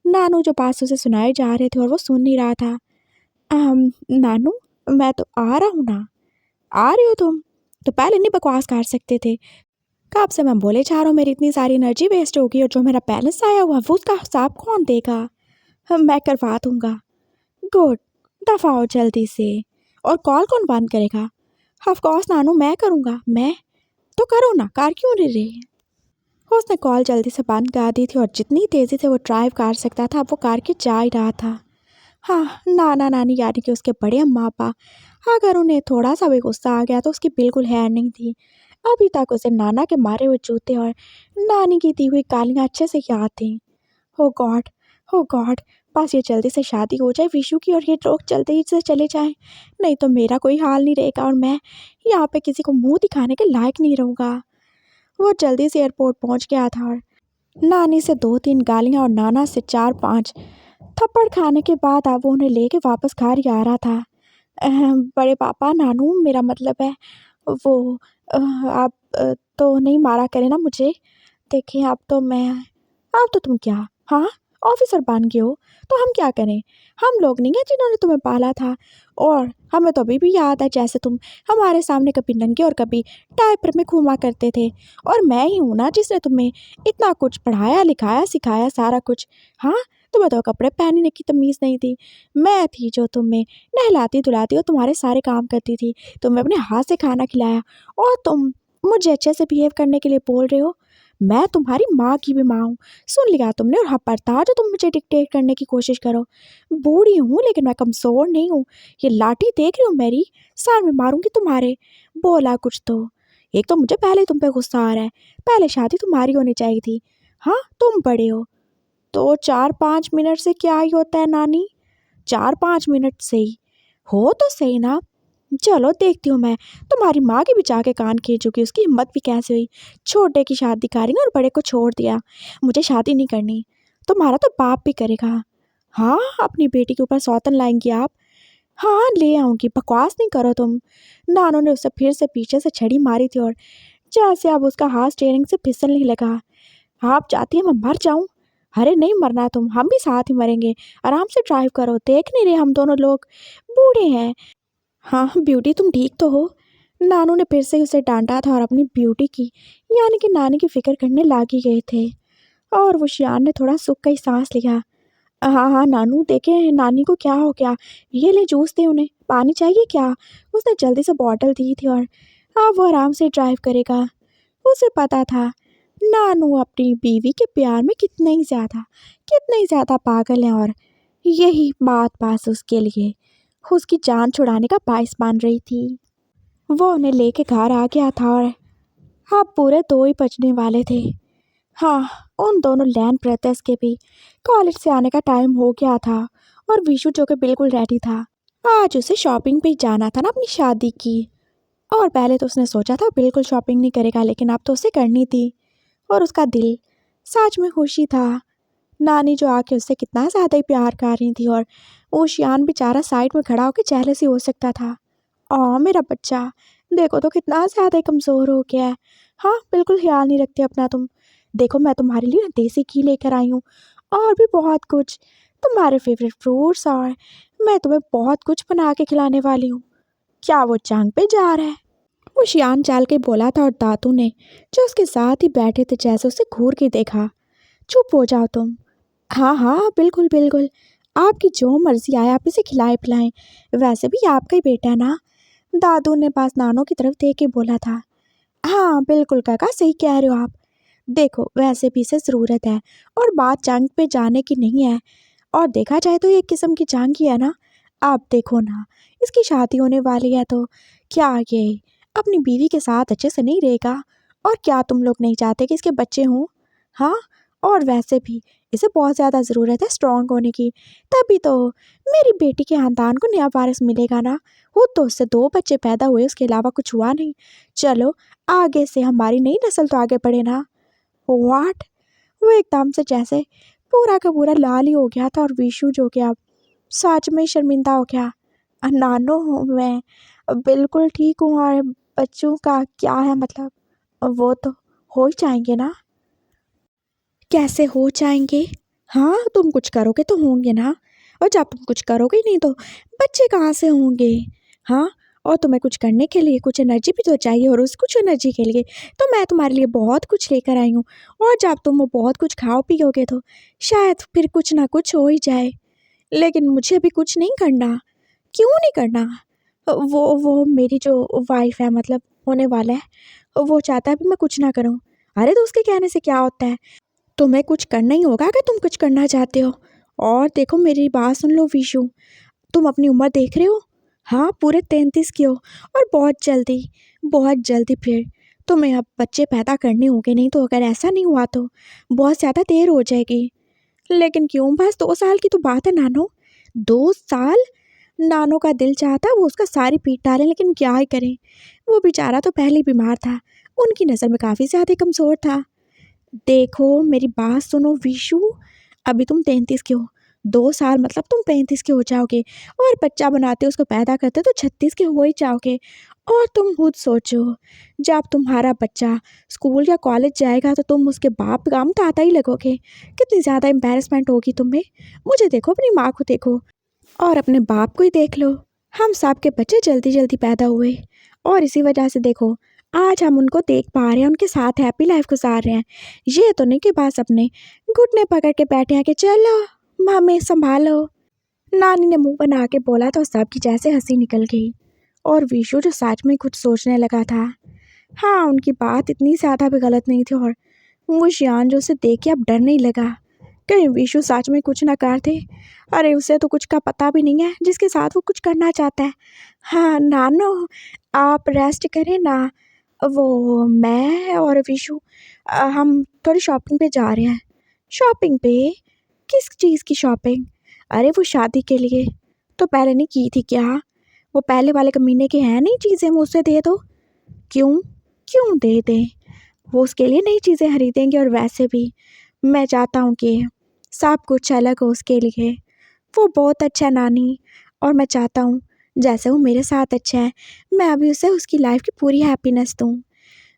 S1: नानू जो बात उसे सुनाए जा रहे थे और वो सुन नहीं रहा था। नानू, मैं तो आ रहा हूँ ना। आ रहे हो तुम? तो पहले नहीं बकवास कर सकते थे? कब से मैं बोले जा रहा हूँ मेरी इतनी सारी एनर्जी वेस्ट होगी और जो मेरा बैलेंस आया हुआ वो उसका हिसाब कौन देगा? मैं करवा दूंगा। गुड, दफ़ा हो जल्दी से। और कॉल कौन बंद करेगा? ऑफ कोर्स नानू, मैं करूँगा। मैं तो करो ना, कार क्यों नहीं रही? उसने कॉल जल्दी से बंद कर दी थी और जितनी तेज़ी से वो ड्राइव कर सकता था वो कार के जा ही रहा था। हाँ, नाना नानी यानी कि उसके बड़े अम्मा पापा, अगर उन्हें थोड़ा सा भी गुस्सा आ गया तो उसकी बिल्कुल खैर नहीं थी। अभी तक उसे नाना के मारे हुए जूते और नानी की दी हुई गालियाँ अच्छे से याद थी। ओ गॉड, ओ गॉड, बस ये जल्दी से शादी हो जाए विशु की और ये लोग जल्दी ही से चले जाएं, नहीं तो मेरा कोई हाल नहीं रहेगा और मैं यहाँ पे किसी को मुंह दिखाने के लायक नहीं रहूँगा। वो जल्दी से एयरपोर्ट पहुँच गया था और नानी से 2-3 गालियाँ और नाना से 4-5 थप्पड़ खाने के बाद अब वो उन्हें लेके वापस घर ही आ रहा था। बड़े पापा, नानू, मेरा मतलब है वो आप तो नहीं मारा करें ना मुझे। देखिए अब तो तुम क्या, हाँ, ऑफिसर बन गए हो तो हम क्या करें। हम लोग नहीं हैं जिन्होंने तुम्हें पाला था, और हमें तो अभी भी याद है जैसे तुम हमारे सामने कभी नंगे और कभी डायपर में घूमा करते थे। और मैं ही हूँ ना जिसने तुम्हें इतना कुछ पढ़ाया लिखाया सिखाया सारा कुछ। हाँ, तुम्हें तो कपड़े पहनने की तमीज़ नहीं थी। मैं थी जो तुम्हें नहलाती धुलाती और तुम्हारे सारे काम करती थी। तुम्हें अपने हाथ से खाना खिलाया और तुम मुझे अच्छे से बिहेव करने के लिए बोल रहे हो। मैं तुम्हारी माँ की भी माँ हूँ, सुन लिया तुमने। और खबरदार जो तुम मुझे डिक्टेट करने की कोशिश करो। बूढ़ी हूँ लेकिन मैं कमज़ोर नहीं हूँ। ये लाठी देख रही हो मेरी, सर में मारूंगी तुम्हारे। बोला कुछ तो। एक तो मुझे पहले तुम पे गुस्सा आ रहा है, पहले शादी तुम्हारी होनी चाहिए थी। हाँ, तुम बड़े हो तो 4-5 मिनट से क्या ही होता है नानी, 4-5 मिनट से ही हो तो सही ना। चलो देखती हूँ मैं तुम्हारी माँ की भी जाके कान खींचूंगी, उसकी हिम्मत भी कैसे हुई। छोटे की शादी करी और बड़े को छोड़ दिया। मुझे शादी नहीं करनी, तुम्हारा तो बाप भी करेगा। हाँ, अपनी बेटी के ऊपर सौतन लाएंगी आप। हाँ, ले आऊँगी, बकवास नहीं करो तुम। नानू ने उसे फिर से पीछे से छड़ी मारी थी और जैसे अब उसका हाथ स्टीयरिंग से फिसलने लगा। आप चाहती है मैं मर जाऊँ? अरे नहीं मरना तुम, हम भी साथ ही मरेंगे। आराम से ड्राइव करो, देख नहीं रहे हम दोनों लोग बूढ़े हैं। हाँ ब्यूटी, तुम ठीक तो हो? नानू ने फिर से उसे डांटा था और अपनी ब्यूटी की यानी कि नानी की फिक्र करने लाग ही गए थे। और वो शियान ने थोड़ा सुख का ही सांस लिया। हाँ हाँ नानू, देखे नानी को क्या हो गया, ये ले जूस दे उन्हें, पानी चाहिए क्या? उसने जल्दी से बॉटल दी थी और अब वो आराम से ड्राइव करेगा। उसे पता था नानू अपनी बीवी के प्यार में कितने ही ज़्यादा पागल है, और यही बात पास उसके लिए उसकी जान छुड़ाने का बायस बन रही थी। वो उन्हें लेके घर आ गया था और अब पूरे 2 ही बजने वाले थे। हाँ, उन दोनों लैंड ब्रदर्स के भी कॉलेज से आने का टाइम हो गया था और विशु जो कि बिल्कुल रेडी था। आज उसे शॉपिंग पे जाना था ना अपनी शादी की। और पहले तो उसने सोचा था बिल्कुल शॉपिंग नहीं करेगा, लेकिन अब तो उसे करनी थी और उसका दिल सच में खुशी था। नानी जो आके उससे कितना ज़्यादा ही प्यार कर रही थी और वो शियान बेचारा साइड में खड़ा होकर जेलस ही हो सकता था। मेरा बच्चा, देखो तो कितना ज़्यादा ही कमज़ोर हो गया है। हाँ, बिल्कुल ख्याल नहीं रखते अपना तुम। देखो मैं तुम्हारे लिए ना देसी घी लेकर आई हूँ और भी बहुत कुछ, तुम्हारे फेवरेट फ्रूट्स, और मैं तुम्हें बहुत कुछ बना के खिलाने वाली हूँ। क्या वो जंग पे जा रहा है? वो शियान चाल के बोला था और दादू ने जो उसके साथ ही बैठे थे जैसे उसे घूर के देखा। चुप हो जाओ तुम। हाँ हाँ बिल्कुल बिल्कुल, आपकी जो मर्जी आए आप इसे खिलाए पिलाएं, वैसे भी आपका ही बेटा है ना। दादू ने पास नानों की तरफ देख के बोला था। हाँ बिल्कुल काका, सही कह रहे हो आप। देखो वैसे भी इसे ज़रूरत है और बात जंग पे जाने की नहीं है, और देखा जाए तो ये एक किस्म की जंग ही है ना। आप देखो ना, इसकी शादी होने वाली है तो क्या ये अपनी बीवी के साथ अच्छे से नहीं रहेगा? और क्या तुम लोग नहीं चाहते कि इसके बच्चे हों? हाँ, और वैसे भी इसे बहुत ज़्यादा ज़रूरत है स्ट्रांग होने की, तभी तो मेरी बेटी के खानदान को नया वारिस मिलेगा ना। वो तो उससे 2 बच्चे पैदा हुए, उसके अलावा कुछ हुआ नहीं। चलो आगे से हमारी नई नस्ल तो आगे बढ़े ना। व्हाट? वो एकदम से जैसे पूरा का पूरा लाल ही हो गया था और विशु जो कि अब सच में शर्मिंदा हो गया। नानो, मैं बिल्कुल ठीक हूँ, और बच्चों का क्या है मतलब, वो तो हो ही जाएंगे ना। कैसे हो जाएंगे? हाँ, तुम कुछ करोगे तो होंगे ना, और जब तुम कुछ करोगे नहीं तो बच्चे कहाँ से होंगे? हाँ, और तुम्हें कुछ करने के लिए कुछ एनर्जी भी तो चाहिए, और उस कुछ एनर्जी के लिए तो मैं तुम्हारे लिए बहुत कुछ लेकर आई हूँ। और जब तुम वो बहुत कुछ खाओ पियोगे तो शायद फिर कुछ ना कुछ हो ही जाए। लेकिन मुझे अभी कुछ नहीं करना। क्यों नहीं करना? वो मेरी जो वाइफ है, मतलब होने वाला है, वो चाहता है भी मैं कुछ ना करूँ। अरे तो उसके कहने से क्या होता है? तुम्हें कुछ करना ही होगा अगर तुम कुछ करना चाहते हो। और देखो मेरी बात सुन लो विशु, तुम अपनी उम्र देख रहे हो? हाँ, पूरे 33 की हो, और बहुत जल्दी फिर तुम्हें अब बच्चे पैदा करने होंगे, नहीं तो अगर ऐसा नहीं हुआ तो बहुत ज़्यादा देर हो जाएगी। लेकिन क्यों, बस 2 साल की तो बात है नानो। 2 साल? नानो का दिल चाहता वो उसका सारी पीट डाले, लेकिन क्या ही करें, वो बेचारा तो पहले ही बीमार था, उनकी नज़र में काफ़ी ज़्यादा कमज़ोर था। देखो मेरी बात सुनो विशु, अभी तुम 33 के हो, 2 साल मतलब तुम 35 के हो जाओगे, और बच्चा बनाते उसको पैदा करते तो 36 के हो ही जाओगे। और तुम खुद सोचो, जब तुम्हारा बच्चा स्कूल या कॉलेज जाएगा तो तुम उसके बाप का ताता ही लगोगे। कितनी ज़्यादा एम्बैरेसमेंट होगी तुम्हें। मुझे देखो, अपनी माँ को देखो, और अपने बाप को ही देख लो। हम सब के बच्चे जल्दी जल्दी पैदा हुए, और इसी वजह से देखो आज हम उनको देख पा रहे हैं, उनके साथ हैप्पी लाइफ गुजार रहे हैं। ये तो नहीं कि बस अपने घुटने पकड़ के बैठे हैं कि चलो मम्मी संभालो। नानी ने मुंह बना के बोला तो सबकी जैसे हंसी निकल गई, और विशु जो सच में कुछ सोचने लगा था, हाँ उनकी बात इतनी ज़्यादा भी गलत नहीं थी। और वो शियान जो उसे देख के अब डरने ही लगा, कहीं विशु सच में कुछ ना कर दे। अरे उसे तो कुछ का पता भी नहीं है जिसके साथ वो कुछ करना चाहता है। हाँ नानो, आप रेस्ट करें ना, वो मैं और विशु हम थोड़ी शॉपिंग पे जा रहे हैं। शॉपिंग पे? किस चीज़ की शॉपिंग? अरे वो शादी के लिए। तो पहले नहीं की थी क्या? वो पहले वाले कमीने के हैं नहीं चीज़ें, वो उसे दे दो। क्यों? क्यों दे दें? वो उसके लिए नई चीज़ें खरीदेंगे, और वैसे भी मैं चाहता हूँ कि सब कुछ अलग हो उसके लिए। वो बहुत अच्छा है नानी, और मैं चाहता हूँ जैसे वो मेरे साथ अच्छा है, मैं अभी उसे उसकी लाइफ की पूरी हैप्पीनेस दूँ।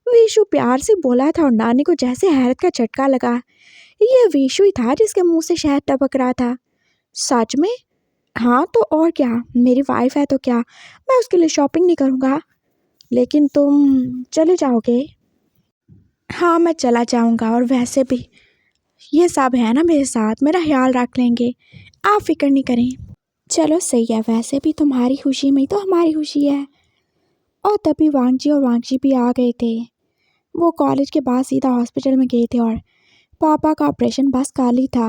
S1: विशु प्यार से बोला था, और नानी को जैसे हैरत का झटका लगा। ये विशु ही था जिसके मुंह से शहद टपक रहा था। सच में? हाँ तो और क्या, मेरी वाइफ है तो क्या, मैं उसके लिए शॉपिंग नहीं करूँगा? लेकिन तुम चले जाओगे? हाँ मैं चला जाऊँगा, और वैसे भी ये सब है ना मेरे साथ, मेरा ख्याल रख लेंगे, आप फिक्र नहीं करें। चलो सही है, वैसे भी तुम्हारी खुशी में ही तो हमारी खुशी है। और तभी वांगजी और वांगजी भी आ गए थे। वो कॉलेज के बाद सीधा हॉस्पिटल में गए थे, और पापा का ऑपरेशन बस काल ही था।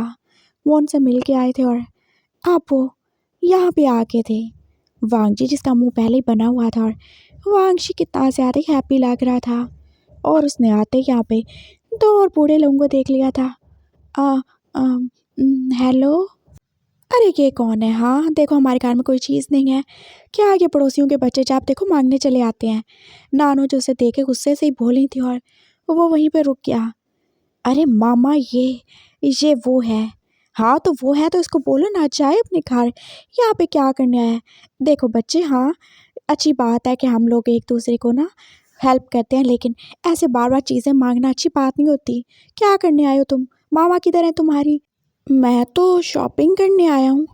S1: वो उनसे मिल के आए थे, और अब वो यहाँ पे आ गए थे। वांगजी जिसका मुंह पहले ही बना हुआ था, और वांगजी कितना ज़्यादा हैप्पी लग रहा था, और उसने आते ही यहाँ पे 2 और बूढ़े लोगों को देख लिया था। हेलो, अरे ये कौन है? हाँ देखो हमारे घर में कोई चीज़ नहीं है क्या? ये पड़ोसियों के बच्चे जब देखो मांगने चले आते हैं। नानो जो उसे देखे गुस्से से ही बोली थी, और वो वहीं पे रुक गया। अरे मामा, ये वो है। हाँ तो वो है तो इसको बोलो ना जाए अपने घर, यहाँ पे क्या करने आया है? देखो बच्चे, हाँ अच्छी बात है कि हम लोग एक दूसरे को ना हेल्प करते हैं, लेकिन ऐसे बार बार चीज़ें मांगना अच्छी बात नहीं होती। क्या करने आए हो तुम? मामा किधर है तुम्हारी? मैं तो शॉपिंग करने आया हूँ।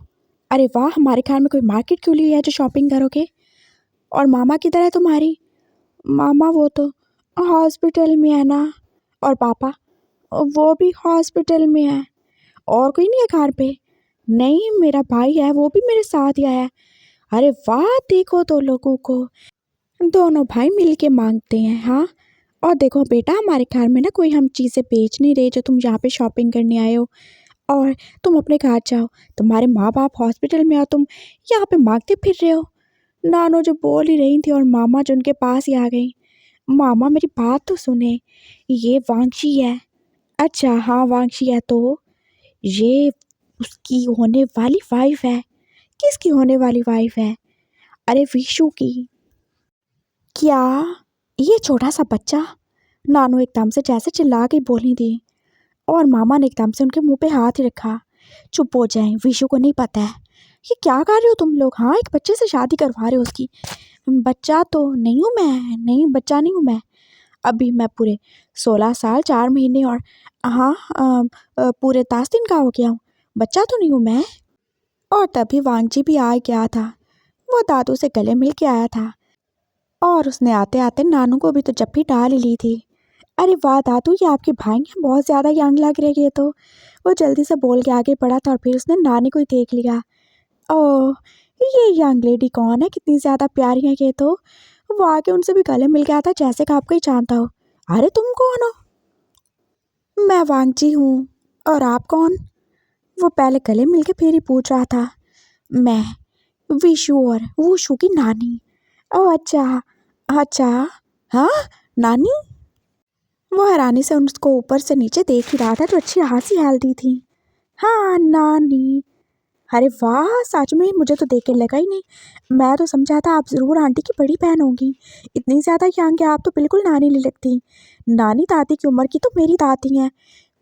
S1: अरे वाह, हमारे घर में कोई मार्केट क्यों ली है जो शॉपिंग करोगे? और मामा किधर है तुम्हारी? मामा वो तो हॉस्पिटल में है ना। और पापा? वो भी हॉस्पिटल में है। और कोई नहीं है घर पे? नहीं, मेरा भाई है, वो भी मेरे साथ ही आया है। अरे वाह, देखो तो लोगों को, दोनों भाई मिल के मांगते हैं। हाँ, और देखो बेटा, हमारे घर में ना कोई हम चीज़ें बेच नहीं रहे जो तुम यहाँ पे शॉपिंग करने आए हो, और तुम अपने घर जाओ। तुम्हारे माँ बाप हॉस्पिटल में, और तुम यहाँ पे मांगते फिर रहे हो। नानो जो बोल ही रही थी, और मामा जो उनके पास ही आ गई। मामा मेरी बात तो सुने, ये वांगशी है। अच्छा हाँ वांगशी है, तो ये उसकी होने वाली वाइफ है। किसकी होने वाली वाइफ है? अरे विशु की। क्या? ये छोटा सा बच्चा? नानो एकदम से जैसे चिल्ला के बोली थी, और मामा ने एकदम से उनके मुंह पे हाथ ही रखा। चुप हो जाएं, विशु को नहीं पता है। ये क्या कर रहे हो तुम लोग? हाँ, एक बच्चे से शादी करवा रहे हो उसकी? बच्चा तो नहीं हूँ मैं, नहीं बच्चा नहीं हूँ मैं। अभी मैं पूरे 16 साल 4 महीने और हाँ पूरे 10 दिन का हो गया हूँ। बच्चा तो नहीं हूँ मैं। और तभी वांगजी भी आ गया था। वो दादू से गले मिल के आया था, और उसने आते आते नानू को भी तो जप्पी डाल ही ली थी। अरे वाह दादू, ये आपके भाई हैं, बहुत ज़्यादा यंग लग रहे हैं ये तो। वो जल्दी से बोल के आगे बढ़ा था, और फिर उसने नानी को ही देख लिया। ओह, ये यंग लेडी कौन है? कितनी ज़्यादा प्यारी है ये तो। वो आके उनसे भी गले मिल गया था जैसे कि आपको ही जानता हो। अरे तुम कौन हो? मैं वांगजी हूँ। और आप कौन? वो पहले गले मिल के फिर ही पूछ रहा था। मैं विशु, और वुशु की नानी। ओह अच्छा, अच्छा। हाँ, नानी? वो हैरानी से उसको ऊपर से नीचे देख ही रहा था, जो अच्छी हंसी हाल दी थी। हाँ नानी। अरे वाह, सच में मुझे तो देख के लगा ही नहीं। मैं तो समझा था आप ज़रूर आंटी की बड़ी बहन होंगी। इतनी ज़्यादा यंग है आप तो, बिल्कुल नानी नहीं लगती। नानी दादी की उम्र की तो मेरी दादी हैं,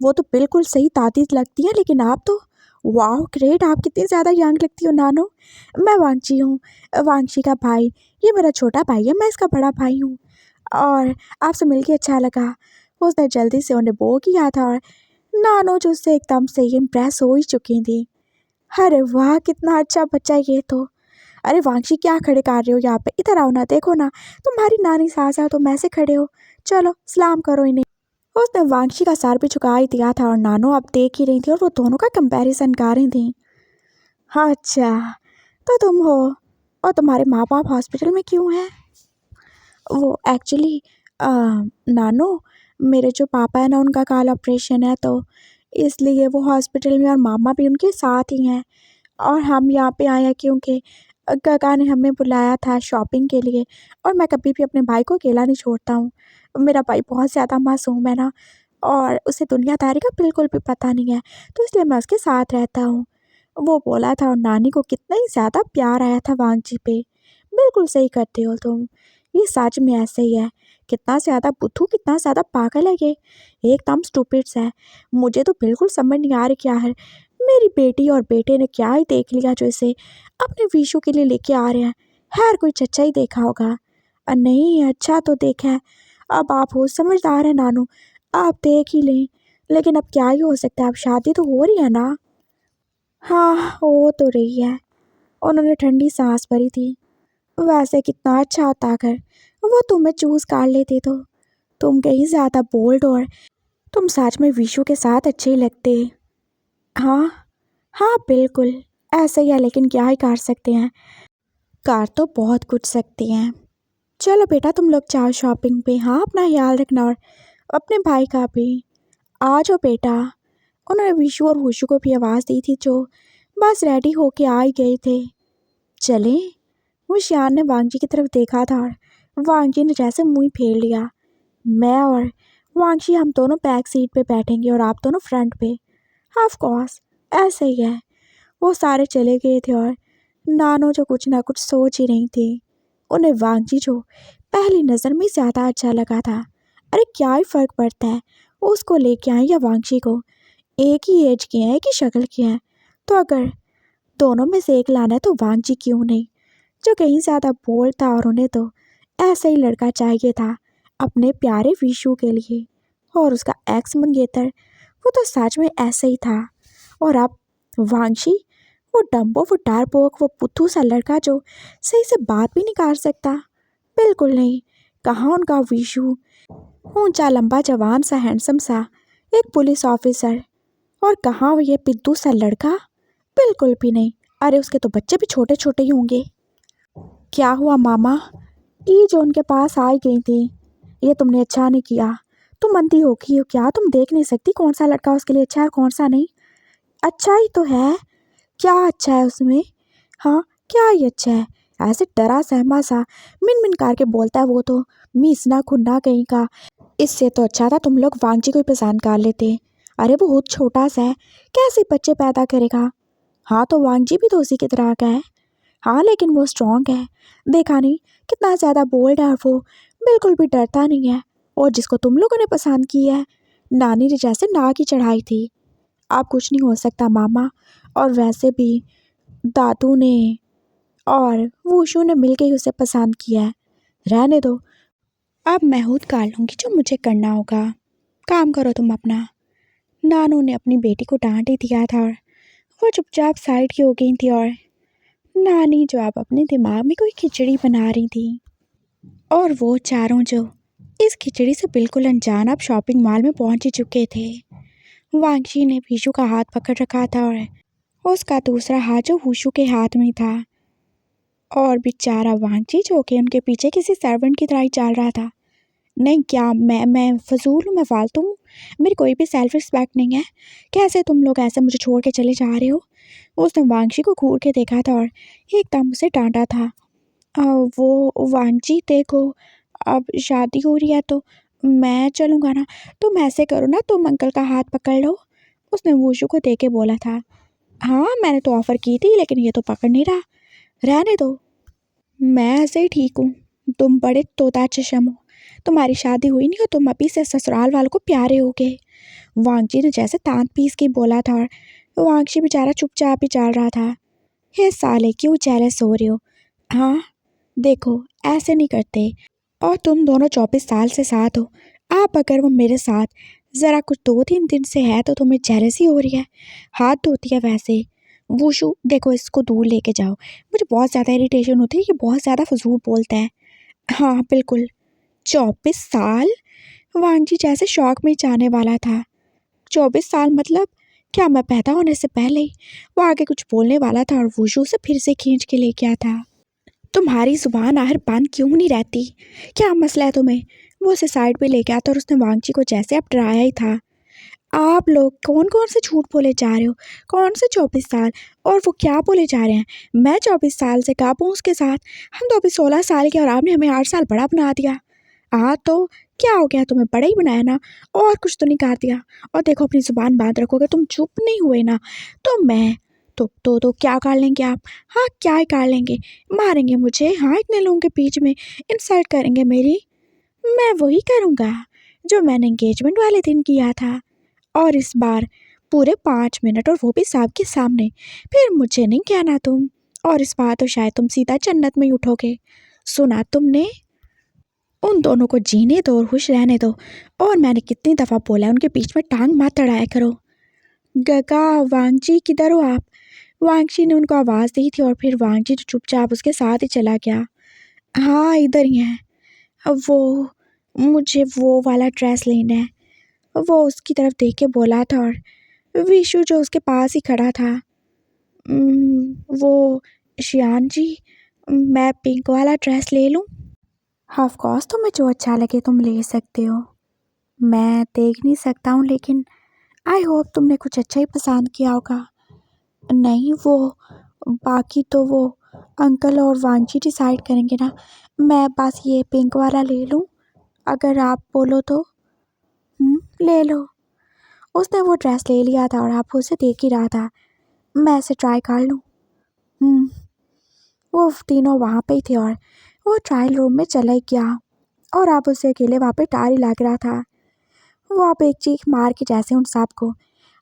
S1: वो तो बिल्कुल सही दादी लगती हैं, लेकिन आप तो वाह ग्रेट, आप कितनी ज़्यादा यंग लगती हो नानो। मैं वांगची हूँ, वांगची का भाई। ये मेरा छोटा भाई है, मैं इसका बड़ा भाई हूँ। और आपसे मिलके अच्छा लगा। उसने जल्दी से उन्हें बो किया था और नानो जो उससे एकदम से ही इम्प्रेस हो ही चुकी थी। अरे वाह, कितना अच्छा बच्चा है ये तो। अरे वांगशी, क्या खड़े कर रहे हो यहाँ पे? इधर आओ ना, देखो ना, तुम्हारी नानी सास है, तुम ऐसे खड़े हो। चलो सलाम करो इन्हें। उसने वांगशी का सर भी झुका ही दिया था और नानो अब देख ही रही थी और वो दोनों का कंपैरिजन कर रही थी। हाँ अच्छा, तो तुम हो, और तुम्हारे माँ बाप हॉस्पिटल में क्यों हैं? वो एक्चुअली नानो, मेरे जो पापा है ना, उनका कल ऑपरेशन है, तो इसलिए वो हॉस्पिटल में और मामा भी उनके साथ ही हैं। और हम यहाँ पे आए हैं क्योंकि काका ने हमें बुलाया था शॉपिंग के लिए, और मैं कभी भी अपने भाई को अकेला नहीं छोड़ता हूँ। मेरा भाई बहुत ज़्यादा मासूम है ना, और उसे दुनियादारी का बिल्कुल भी पता नहीं है, तो इसलिए मैं उसके साथ रहता हूँ। वो बोला था और नानी को कितना ही ज़्यादा प्यार आया था वांगजी पे। बिल्कुल सही करते हो तुम, ये सच में ऐसे ही है। कितना ज़्यादा बुद्धू, कितना ज़्यादा पागल है ये, एकदम स्टूपिड्स है। मुझे तो बिल्कुल समझ नहीं आ रही क्या है। मेरी बेटी और बेटे ने क्या ही देख लिया जो इसे अपने विशु के लिए लेके आ रहे हैं। खैर कोई चच्चा ही देखा होगा। नहीं अच्छा तो देखा है। अब आप हो समझदार है नानू, आप देख ही लें। लेकिन अब क्या ही हो सकता है, अब शादी तो हो रही है ना। हाँ हो तो रही है। उन्होंने ठंडी सांस भरी थी। वैसे कितना अच्छा होता अगर वो तुम्हें चूज कर लेते तो। तुम कहीं ज़्यादा बोल्ड, और तुम सच में विशु के साथ अच्छे ही लगते। हाँ हाँ बिल्कुल, ऐसे ही है, लेकिन क्या ही कर सकते हैं। कर तो बहुत कुछ सकती हैं। चलो बेटा तुम लोग जाओ शॉपिंग पे, हाँ अपना ख्याल रखना, और अपने भाई का भी। आ जाओ बेटा। उन्होंने विशु और हुशु को भी आवाज़ दी थी, जो बस रेडी होके आ ही गए थे। चले। वो श्यान ने वांगजी की तरफ देखा था और वांगजी ने जैसे मुंह फेर लिया। मैं और वांगजी हम दोनों बैक सीट पे बैठेंगे और आप दोनों फ्रंट पे। ऑफ कोर्स, ऐसे ही है। वो सारे चले गए थे और नानो जो कुछ ना कुछ सोच ही रही थी। उन्हें वांगजी जो पहली नज़र में ज़्यादा अच्छा लगा था। अरे क्या ही फ़र्क पड़ता है उसको लेके आए या वांगजी को, एक ही एज की है, एक ही शक्ल की है। तो अगर दोनों में से एक लाना है तो वांगजी क्यों नहीं, जो कहीं ज़्यादा बोल्ड था, और उन्हें तो ऐसा ही लड़का चाहिए था अपने प्यारे विशु के लिए। और उसका एक्स मंगेतर, वो तो सच में ऐसे ही था। और अब वांगशी, वो डम्बो, वो डारपोक, वो पुत्थू सा लड़का जो सही से बात भी नहीं कर सकता। बिल्कुल नहीं। कहाँ उनका विशु, ऊंचा लंबा जवान सा हैंडसम सा एक पुलिस ऑफिसर, और कहाँ वो ये पिद्दू सा लड़का, बिल्कुल भी नहीं। अरे उसके तो बच्चे भी छोटे छोटे ही होंगे। क्या हुआ मामा, ये जो उनके पास आई गई थी, ये तुमने अच्छा नहीं किया। तुम अंधी हो गई हो क्या, तुम देख नहीं सकती कौन सा लड़का उसके लिए अच्छा है और कौन सा नहीं? अच्छा ही तो है। क्या अच्छा है उसमें? हाँ, क्या ही अच्छा है? ऐसे डरा सहमा सा मिन मिन करके बोलता है वो तो, मीसना खुन्ना कहीं का। इससे तो अच्छा था तुम लोग वांगजी को ही पसंद कर लेते। अरे वो बहुत छोटा सा है, कैसे बच्चे पैदा करेगा? हाँ तो वांगजी भी तो उसी की तरह का है। हाँ लेकिन वो स्ट्रांग है, देखा नहीं कितना ज़्यादा बोल्ड है, और वो बिल्कुल भी डरता नहीं है। और जिसको तुम लोगों ने पसंद की है, नानी ने जैसे नाक ही चढ़ाई थी। आप कुछ नहीं हो सकता मामा, और वैसे भी दादू ने और वूशु ने मिलके ही उसे पसंद किया है। रहने दो, अब मैं खुद कर लूँगी जो मुझे करना होगा। काम करो तुम अपना। नानू ने अपनी बेटी को डांट ही दिया था और वो चुपचाप साइड की हो गई थी, और नानी जो अब अपने दिमाग में कोई खिचड़ी बना रही थी। और वो चारों जो इस खिचड़ी से बिल्कुल अनजान अब शॉपिंग मॉल में पहुंच ही चुके थे। वांगशी ने विशु का हाथ पकड़ रखा था और उसका दूसरा हाथ जो वुशु के हाथ में था। और बेचारा वांगची जो कि उनके पीछे किसी सर्वेंट की तरह ही चल रहा था। नहीं क्या मैं फजूल हूँ, मैं फालतू हूँ, मेरी कोई भी सेल्फ रिस्पेक्ट नहीं है? कैसे तुम लोग ऐसे मुझे छोड़ के चले जा रहे हो? उसने वांगची को घूर के देखा था और एकदम उसे डांटा था। वो वांगची देखो, अब शादी हो रही है तो मैं चलूँगा ना। तुम ऐसे करो ना, तुम अंकल का हाथ पकड़ लो, उसने वूशु को देके बोला था। हाँ मैंने तो ऑफ़र की थी लेकिन ये तो पकड़ नहीं रहा, रहने दो। मैं ऐसे ही ठीक हूँ, तुम बड़े तोता चशम हो, तुम्हारी शादी हुई नहीं और तुम अभी से ससुराल वालों को प्यारे हो गए। वांगची ने जैसे दांत पीस के बोला था और वांगची बेचारा चुपचाप ही चल रहा था। हे साले क्यों जेलस हो रहे हो? हाँ देखो ऐसे नहीं करते, और तुम दोनों 24 साल से साथ हो। आप अगर वो मेरे साथ ज़रा कुछ 2-3 दिन से है तो तुम्हें जेलसी हो रही है, हाथ धोती है वैसे। वूशु देखो इसको दूर लेके जाओ, मुझे बहुत ज़्यादा इरिटेशन होती है, ये बहुत ज़्यादा फजूल बोलता है। हाँ बिल्कुल 24 साल, वांगजी जैसे शौक में जाने वाला था। 24 साल मतलब क्या मैं पैदा होने से पहले ही? वो आगे कुछ बोलने वाला था और वूशु उसे फिर से खींच के ले गया था। तुम्हारी जुबान आखिर बंद क्यों नहीं रहती, क्या मसला है तुम्हें? वो उसे साइड पे ले गया था और उसने वांगची को जैसे अब डराया ही था। आप लोग कौन कौन से झूठ बोले जा रहे हो? कौन से 24 साल? और वो क्या बोले जा रहे हैं? मैं 24 साल से कब हूँ उसके साथ? हम तो अभी 16 साल के और आपने हमें 8 साल बड़ा बना दिया। हाँ तो क्या हो गया, तुम्हें बड़ा ही बनाया ना, और कुछ तो नहीं कर दिया। और देखो अपनी जुबान बांध रखोगे, तुम चुप नहीं हुए ना तो मैं तो क्या कर लेंगे आप? हाँ क्या ही कर लेंगे, मारेंगे मुझे, हाँ इतने लोगों के बीच में इंसल्ट करेंगे मेरी। मैं वही करूँगा जो मैंने एंगेजमेंट वाले दिन किया था, और इस बार पूरे 5 मिनट, और वो भी सबके सामने। फिर मुझे नहीं कहना तुम, और इस बार तो शायद तुम सीधा जन्नत में ही उठोगे। सुना तुमने? उन दोनों को जीने दो और खुश रहने दो, और मैंने कितनी दफ़ा बोला है उनके बीच में टांग मत अड़ाया करो। गगा वांगजी किधर हो आप? वांगजी ने उनको आवाज़ दी थी और फिर वांगजी तो चुपचाप उसके साथ ही चला गया। हाँ इधर ही है। अब वो मुझे वो वाला ड्रेस लेना है, वो उसकी तरफ देख के बोला था, और विशु जो उसके पास ही खड़ा था। वो शियान जी, मैं पिंक वाला ड्रेस ले लूँ? ऑफ कोर्स तुम्हें जो अच्छा लगे तुम ले सकते हो, मैं देख नहीं सकता हूँ, लेकिन आई होप तुमने कुछ अच्छा ही पसंद किया होगा। नहीं वो बाकी तो वो अंकल और वांची डिसाइड करेंगे ना, मैं बस ये पिंक वाला ले लूँ अगर आप बोलो तो। ले लो। उसने वो ड्रेस ले लिया था और आप उसे देख ही रहा था। मैं इसे ट्राई कर लूँ? वो तीनों वहाँ पे ही थे और वो ट्रायल रूम में चला ही गया, और अब उसे अकेले वहाँ पे डर ही लग रहा था। वो अब एक चीख मार के जैसे उन सबको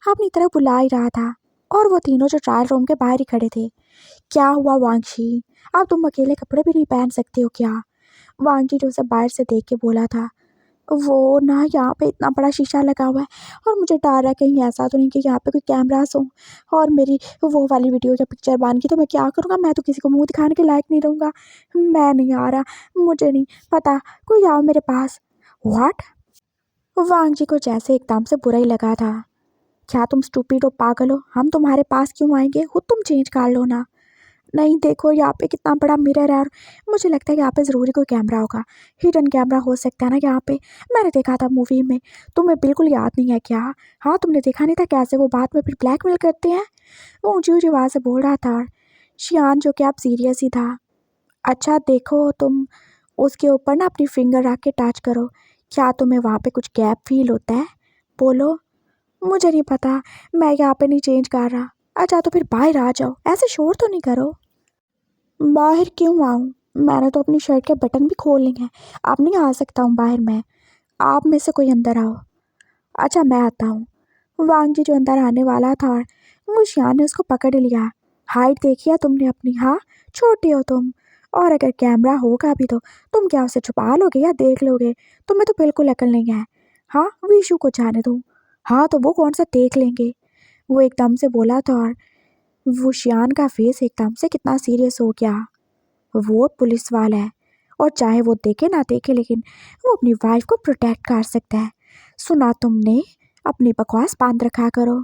S1: अपनी तरफ बुला ही रहा था, और वो तीनों जो ट्रायल रूम के बाहर ही खड़े थे। क्या हुआ वांगशी, अब तुम अकेले कपड़े भी नहीं पहन सकते हो क्या? वांगजी जो उसे बाहर से देख के बोला था। वो ना यहाँ पे इतना बड़ा शीशा लगा हुआ है, और मुझे डर है कहीं ऐसा तो नहीं कि यहाँ पे कोई कैमरास हो और मेरी वो वाली वीडियो या पिक्चर बन गई तो मैं क्या करूँगा? मैं तो किसी को मुंह दिखाने के लायक नहीं रहूँगा। मैं नहीं आ रहा, मुझे नहीं पता, कोई आओ मेरे पास। व्हाट? वांगजी को जैसे एकदम से बुरा ही लगा था। क्या तुम स्टूपिड हो, पागल हो? हम तुम्हारे पास क्यों आएंगे? खुद तुम चेंज कर लो ना। नहीं देखो यहाँ पे कितना बड़ा मिरर है, और मुझे लगता है यहाँ पे ज़रूरी कोई कैमरा होगा, हिडन कैमरा हो सकता है ना यहाँ पे। मैंने देखा था मूवी में, तुम्हें बिल्कुल याद नहीं है क्या? हाँ तुमने देखा नहीं था कैसे वो बाद में फिर ब्लैकमेल करते हैं? वो ऊँची ऊँची आवाज़ से बोल रहा था, और शियान जो कि अब सीरियस ही था। अच्छा देखो तुम उसके ऊपर ना अपनी फिंगर रख के टच करो, क्या तुम्हें वहाँ पे कुछ गैप फील होता है? बोलो। मुझे नहीं पता, मैं यहाँ पे नहीं चेंज कर रहा। अच्छा तो फिर बाहर आ जाओ, ऐसे शोर तो नहीं करो। बाहर क्यों आऊँ? मैंने तो अपनी शर्ट के बटन भी खोल लिए हैं, अब नहीं आ सकता हूँ बाहर मैं। आप में से कोई अंदर आओ। अच्छा मैं आता हूँ। वांगजी जो अंदर आने वाला था, और मुशियान ने उसको पकड़ लिया। हाइट देखिए तुमने अपनी, हाँ छोटे हो तुम, और अगर कैमरा होगा भी तो तुम क्या उसे छुपा लोगे या देख लोगे? तुम्हें तो बिल्कुल अकल नहीं है। हाँ विशु को जाने दूँ, हाँ तो वो कौन सा देख लेंगे? वो एकदम से बोला था, और वो शियान का फेस एकदम से कितना सीरियस हो गया। वो पुलिस वाला है, और चाहे वो देखे ना देखे लेकिन वो अपनी वाइफ को प्रोटेक्ट कर सकता है। सुना तुमने, अपनी बकवास बांध रखा करो।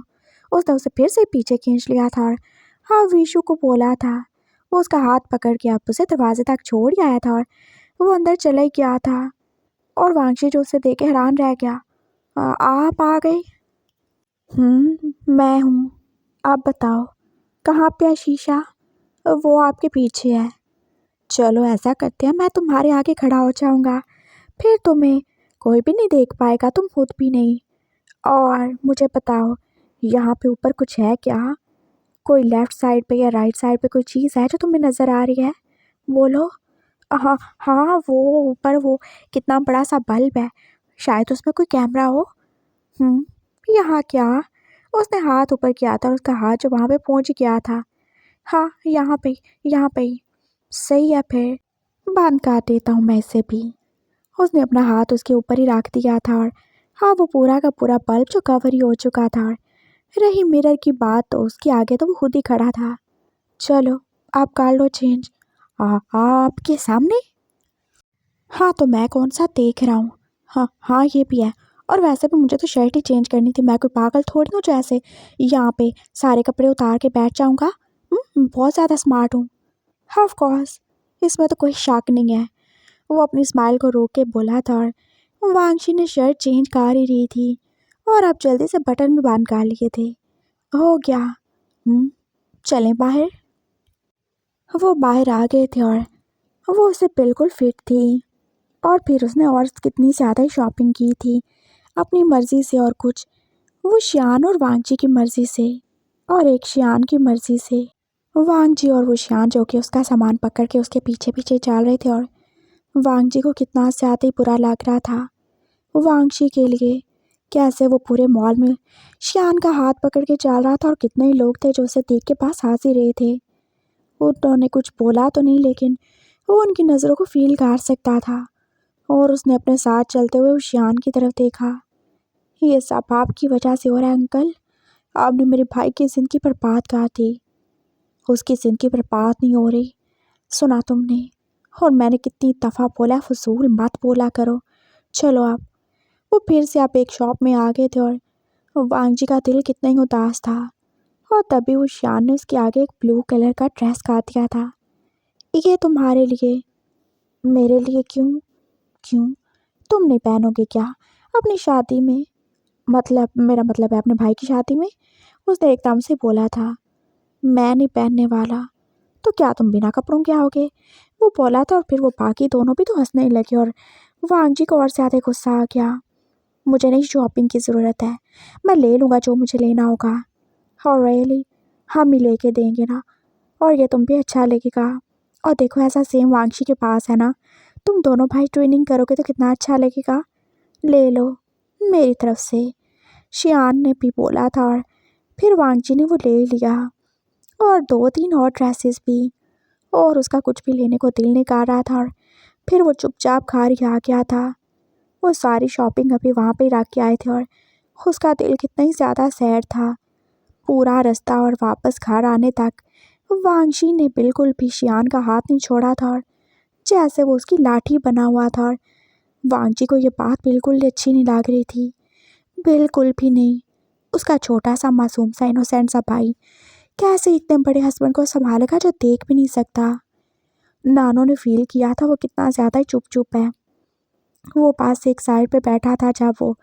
S1: उसने उसे फिर से पीछे खींच लिया था, और हाँ विशु को बोला था। वो उसका हाथ पकड़ के अब उसे दरवाजे तक छोड़ ही आया था, और वो अंदर चला ही गया था। और वांगशी जो उसे देख के हैरान रह गया। आप आ गई? मैं हूँ। आप बताओ कहाँ पे है शीशा? वो आपके पीछे है। चलो ऐसा करते हैं, मैं तुम्हारे आगे खड़ा हो जाऊंगा, फिर तुम्हें कोई भी नहीं देख पाएगा, तुम खुद भी नहीं। और मुझे बताओ यहाँ पे ऊपर कुछ है क्या? कोई लेफ्ट साइड पे या राइट साइड पे कोई चीज़ है जो तुम्हें नज़र आ रही है? बोलो। हाँ हाँ, वो ऊपर वो कितना बड़ा सा बल्ब है, शायद उसमें कोई कैमरा हो। यहाँ क्या? उसने हाथ ऊपर किया था और उसका हाथ जो वहाँ पे पहुँच गया था। हाँ, यहाँ पे ही। सही है फिर, बंद कर देता हूँ मैं इसे भी। उसने अपना हाथ उसके ऊपर ही रख दिया था और हाँ, वो पूरा का पूरा बल्ब जो कवर ही हो चुका था। और रही मिरर की बात, तो उसके आगे तो वो खुद ही खड़ा था। चलो, आप कर लो चेंज। आपके सामने? हाँ, तो मैं कौन सा देख रहा हूँ। हाँ हाँ, ये भी है। और वैसे भी मुझे तो शर्ट ही चेंज करनी थी, मैं कोई पागल थोड़ी हूँ जो ऐसे यहाँ पे सारे कपड़े उतार के बैठ जाऊँगा। बहुत ज़्यादा स्मार्ट हूँ। हाँ, ऑफ कोर्स, इसमें तो कोई शक नहीं है। वो अपनी स्माइल को रोक के बोला था और वांगशी ने शर्ट चेंज कर ही रही थी और अब जल्दी से बटन भी बंद कर लिए थे। हो गया। चलें बाहर। वो बाहर आ गए थे और वो उसे बिल्कुल फिट थी। और फिर उसने और कितनी ज़्यादा ही शॉपिंग की थी अपनी मर्ज़ी से, और कुछ वो शियान और वांगजी की मर्ज़ी से और एक शियान की मर्ज़ी से। वांगजी और वो शियान जो कि उसका सामान पकड़ के उसके पीछे पीछे चल रहे थे और वांगजी को कितना ज़्यादा ही बुरा लग रहा था वांगशी के लिए। कैसे वो पूरे मॉल में शियान का हाथ पकड़ के चल रहा था और कितने ही लोग थे जो उसे देख के पास हंस ही रहे थे। उन्होंने कुछ बोला तो नहीं, लेकिन वो उनकी नज़रों को फील कर सकता था। और उसने अपने साथ चलते हुए उस शियान की तरफ देखा। ये सब आपकी वजह से हो रहा है अंकल। आपने मेरे भाई की ज़िंदगी बर्बाद कर दी। उसकी ज़िंदगी बर्बाद नहीं हो रही, सुना तुमने? और मैंने कितनी दफ़ा बोला फजूल मत बोला करो। चलो आप। वो फिर से आप एक शॉप में आ गए थे और वांगजी का दिल कितना ही उदास था। और तभी उस शियान ने उसके आगे एक ब्लू कलर का ड्रेस काट दिया था। ये तुम्हारे लिए। मेरे लिए क्यों? क्यों, तुम नहीं पहनोगे क्या अपनी शादी में? मतलब मेरा मतलब है अपने भाई की शादी में, उसने एकदम से बोला था। मैं नहीं पहनने वाला। तो क्या तुम बिना कपड़ों के आओगे? वो बोला था और फिर वो बाकी दोनों भी तो हंसने लगे और वांगजी को और ज़्यादा गुस्सा आ गया। मुझे नहीं शॉपिंग की ज़रूरत है, मैं ले लूँगा जो मुझे लेना होगा। और रियली, हम ही लेके देंगे ना, और ये तुम भी अच्छा लगेगा। और देखो ऐसा सेम वांगशी के पास है ना, तुम दोनों भाई ट्विनिंग करोगे तो कितना अच्छा लगेगा। ले लो मेरी तरफ से, शियान ने भी बोला था। और फिर वांगजी ने वो ले लिया और 2-3 और ड्रेसेस भी। और उसका कुछ भी लेने को दिल नहीं कर रहा था और फिर वो चुपचाप घर ही आ गया था। वो सारी शॉपिंग अभी वहाँ पे रख के आए थे और उसका दिल कितना ही ज़्यादा सैड था। पूरा रास्ता और वापस घर आने तक वांगशी ने बिल्कुल भी शियान का हाथ नहीं छोड़ा था और जैसे वो उसकी लाठी बना हुआ था। और वांगजी को ये बात बिल्कुल अच्छी नहीं लग रही थी, बिल्कुल भी नहीं। उसका छोटा सा मासूम सा इनोसेंट सा भाई कैसे इतने बड़े हस्बैंड को संभालेगा जो देख भी नहीं सकता। नानो ने फील किया था वो कितना ज़्यादा ही चुप चुप है। वो पास एक साइड पे बैठा था जब वो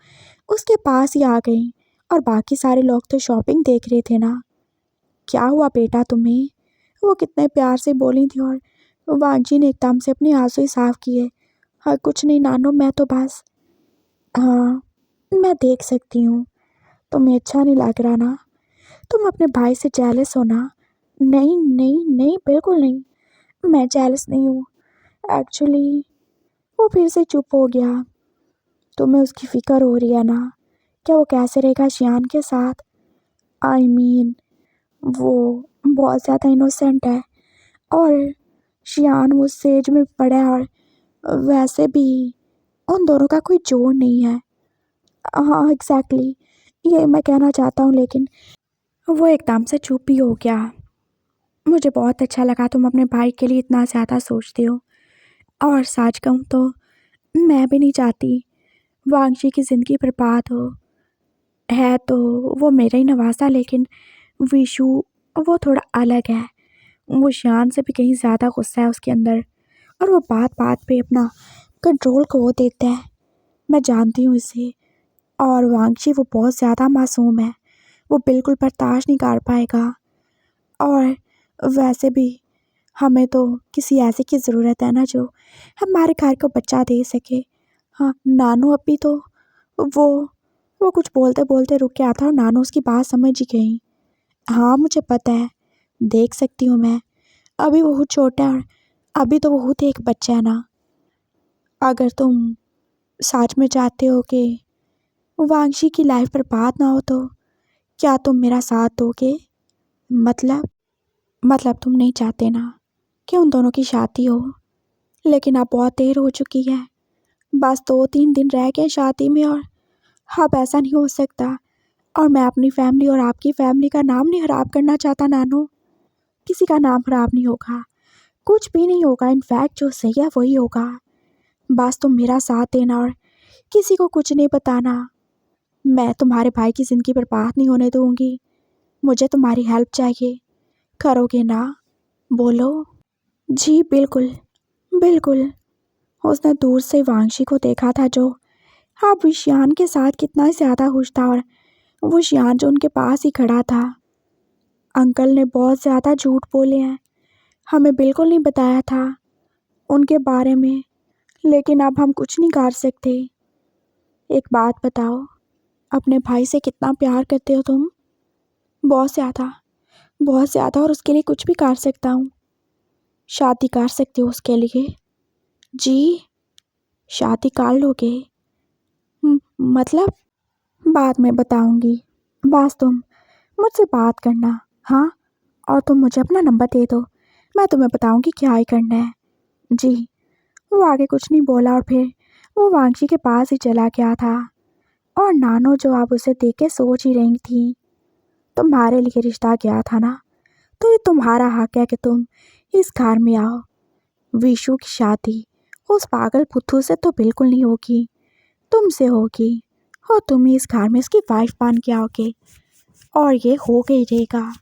S1: उसके पास ही आ गई और बाकी सारे लोग तो शॉपिंग देख रहे थे ना। क्या हुआ बेटा तुम्हें? वो कितने प्यार से बोली थी और वांजी ने एकदम से अपने आंसू ही साफ किए। हाँ, कुछ नहीं नानो, मैं तो बस। हाँ, मैं देख सकती हूँ तुम्हें अच्छा नहीं लग रहा ना, तुम अपने भाई से जेलस हो ना। नहीं नहीं नहीं, बिल्कुल नहीं, मैं जेलस नहीं हूँ एक्चुअली। वो फिर से चुप हो गया। तुम्हें उसकी फ़िक्र हो रही है ना, क्या वो कैसे रहेगा शियान के साथ? आई मीन, वो बहुत ज़्यादा इनोसेंट है और शियान मुझसे एज में बड़ा है और वैसे भी उन दोनों का कोई जोड़ नहीं है। हाँ एग्जैक्टली, ये मैं कहना चाहता हूँ, लेकिन वो एकदम से चुप भी हो गया। मुझे बहुत अच्छा लगा तुम अपने भाई के लिए इतना ज़्यादा सोचते हो, और सच कहूँ तो मैं भी नहीं चाहती वांगशी की ज़िंदगी बर्बाद हो। है तो वो मेरा ही नवासा, लेकिन विशु वो थोड़ा अलग है। वो शान से भी कहीं ज़्यादा गुस्सा है उसके अंदर, और वो बात बात पे अपना कंट्रोल खो देता है। मैं जानती हूँ इसे। और वांगशी वो बहुत ज़्यादा मासूम है, वो बिल्कुल बर्दाश्त नहीं कर पाएगा। और वैसे भी हमें तो किसी ऐसे की ज़रूरत है ना जो हमारे घर को बच्चा दे सके। हाँ नानू अभी तो वो वो कुछ बोलते बोलते रुक गया था और नानो उसकी बात समझ ही गई। हाँ मुझे पता है, देख सकती हूँ मैं। अभी वो छोटा है और अभी तो वो एक बच्चा है ना। अगर तुम सच में चाहते हो कि वांशी की लाइफ बर्बाद ना हो तो क्या तुम मेरा साथ दोगे? मतलब तुम नहीं चाहते ना कि उन दोनों की शादी हो। लेकिन अब बहुत देर हो चुकी है, बस 2-3 दिन रह गए शादी में और अब ऐसा नहीं हो सकता। और मैं अपनी फैमिली और आपकी फैमिली का नाम नहीं खराब करना चाहता नानू। किसी का नाम खराब नहीं होगा, कुछ भी नहीं होगा। इनफैक्ट जो सही है वही होगा। बस तुम मेरा साथ देना और किसी को कुछ नहीं बताना। मैं तुम्हारे भाई की ज़िंदगी बर्बाद नहीं होने दूंगी। मुझे तुम्हारी हेल्प चाहिए, करोगे ना? बोलो। जी बिल्कुल, बिल्कुल। उसने दूर से वांशी को देखा था जो अब विशियान के साथ कितना ज़्यादा खुश था और वो शियान जो उनके पास ही खड़ा था। अंकल ने बहुत ज़्यादा झूठ बोले हैं, हमें बिल्कुल नहीं बताया था उनके बारे में, लेकिन अब हम कुछ नहीं कर सकते। एक बात बताओ, अपने भाई से कितना प्यार करते हो तुम? बहुत ज़्यादा, बहुत ज़्यादा। और उसके लिए कुछ भी कर सकता हूँ। शादी कर सकते हो उसके लिए? जी, शादी कर लोगे? मतलब? बाद में बताऊंगी, बस तुम मुझसे बात करना। हाँ, और तुम मुझे अपना नंबर दे दो, मैं तुम्हें बताऊंगी क्या ही करना है। जी। वो आगे कुछ नहीं बोला और फिर वो वांशी के पास ही चला गया था। और नानो जो अब उसे देख के सोच ही रही थी, तुम्हारे लिए रिश्ता गया था ना, तो ये तुम्हारा हक है कि तुम इस घर में आओ। विशु की शादी उस पागल पुत्थू से तो बिल्कुल नहीं होगी, तुमसे होगी। और तुम ही इस घर में इसकी वाइफ बन के आओगे और ये हो गई रहेगा।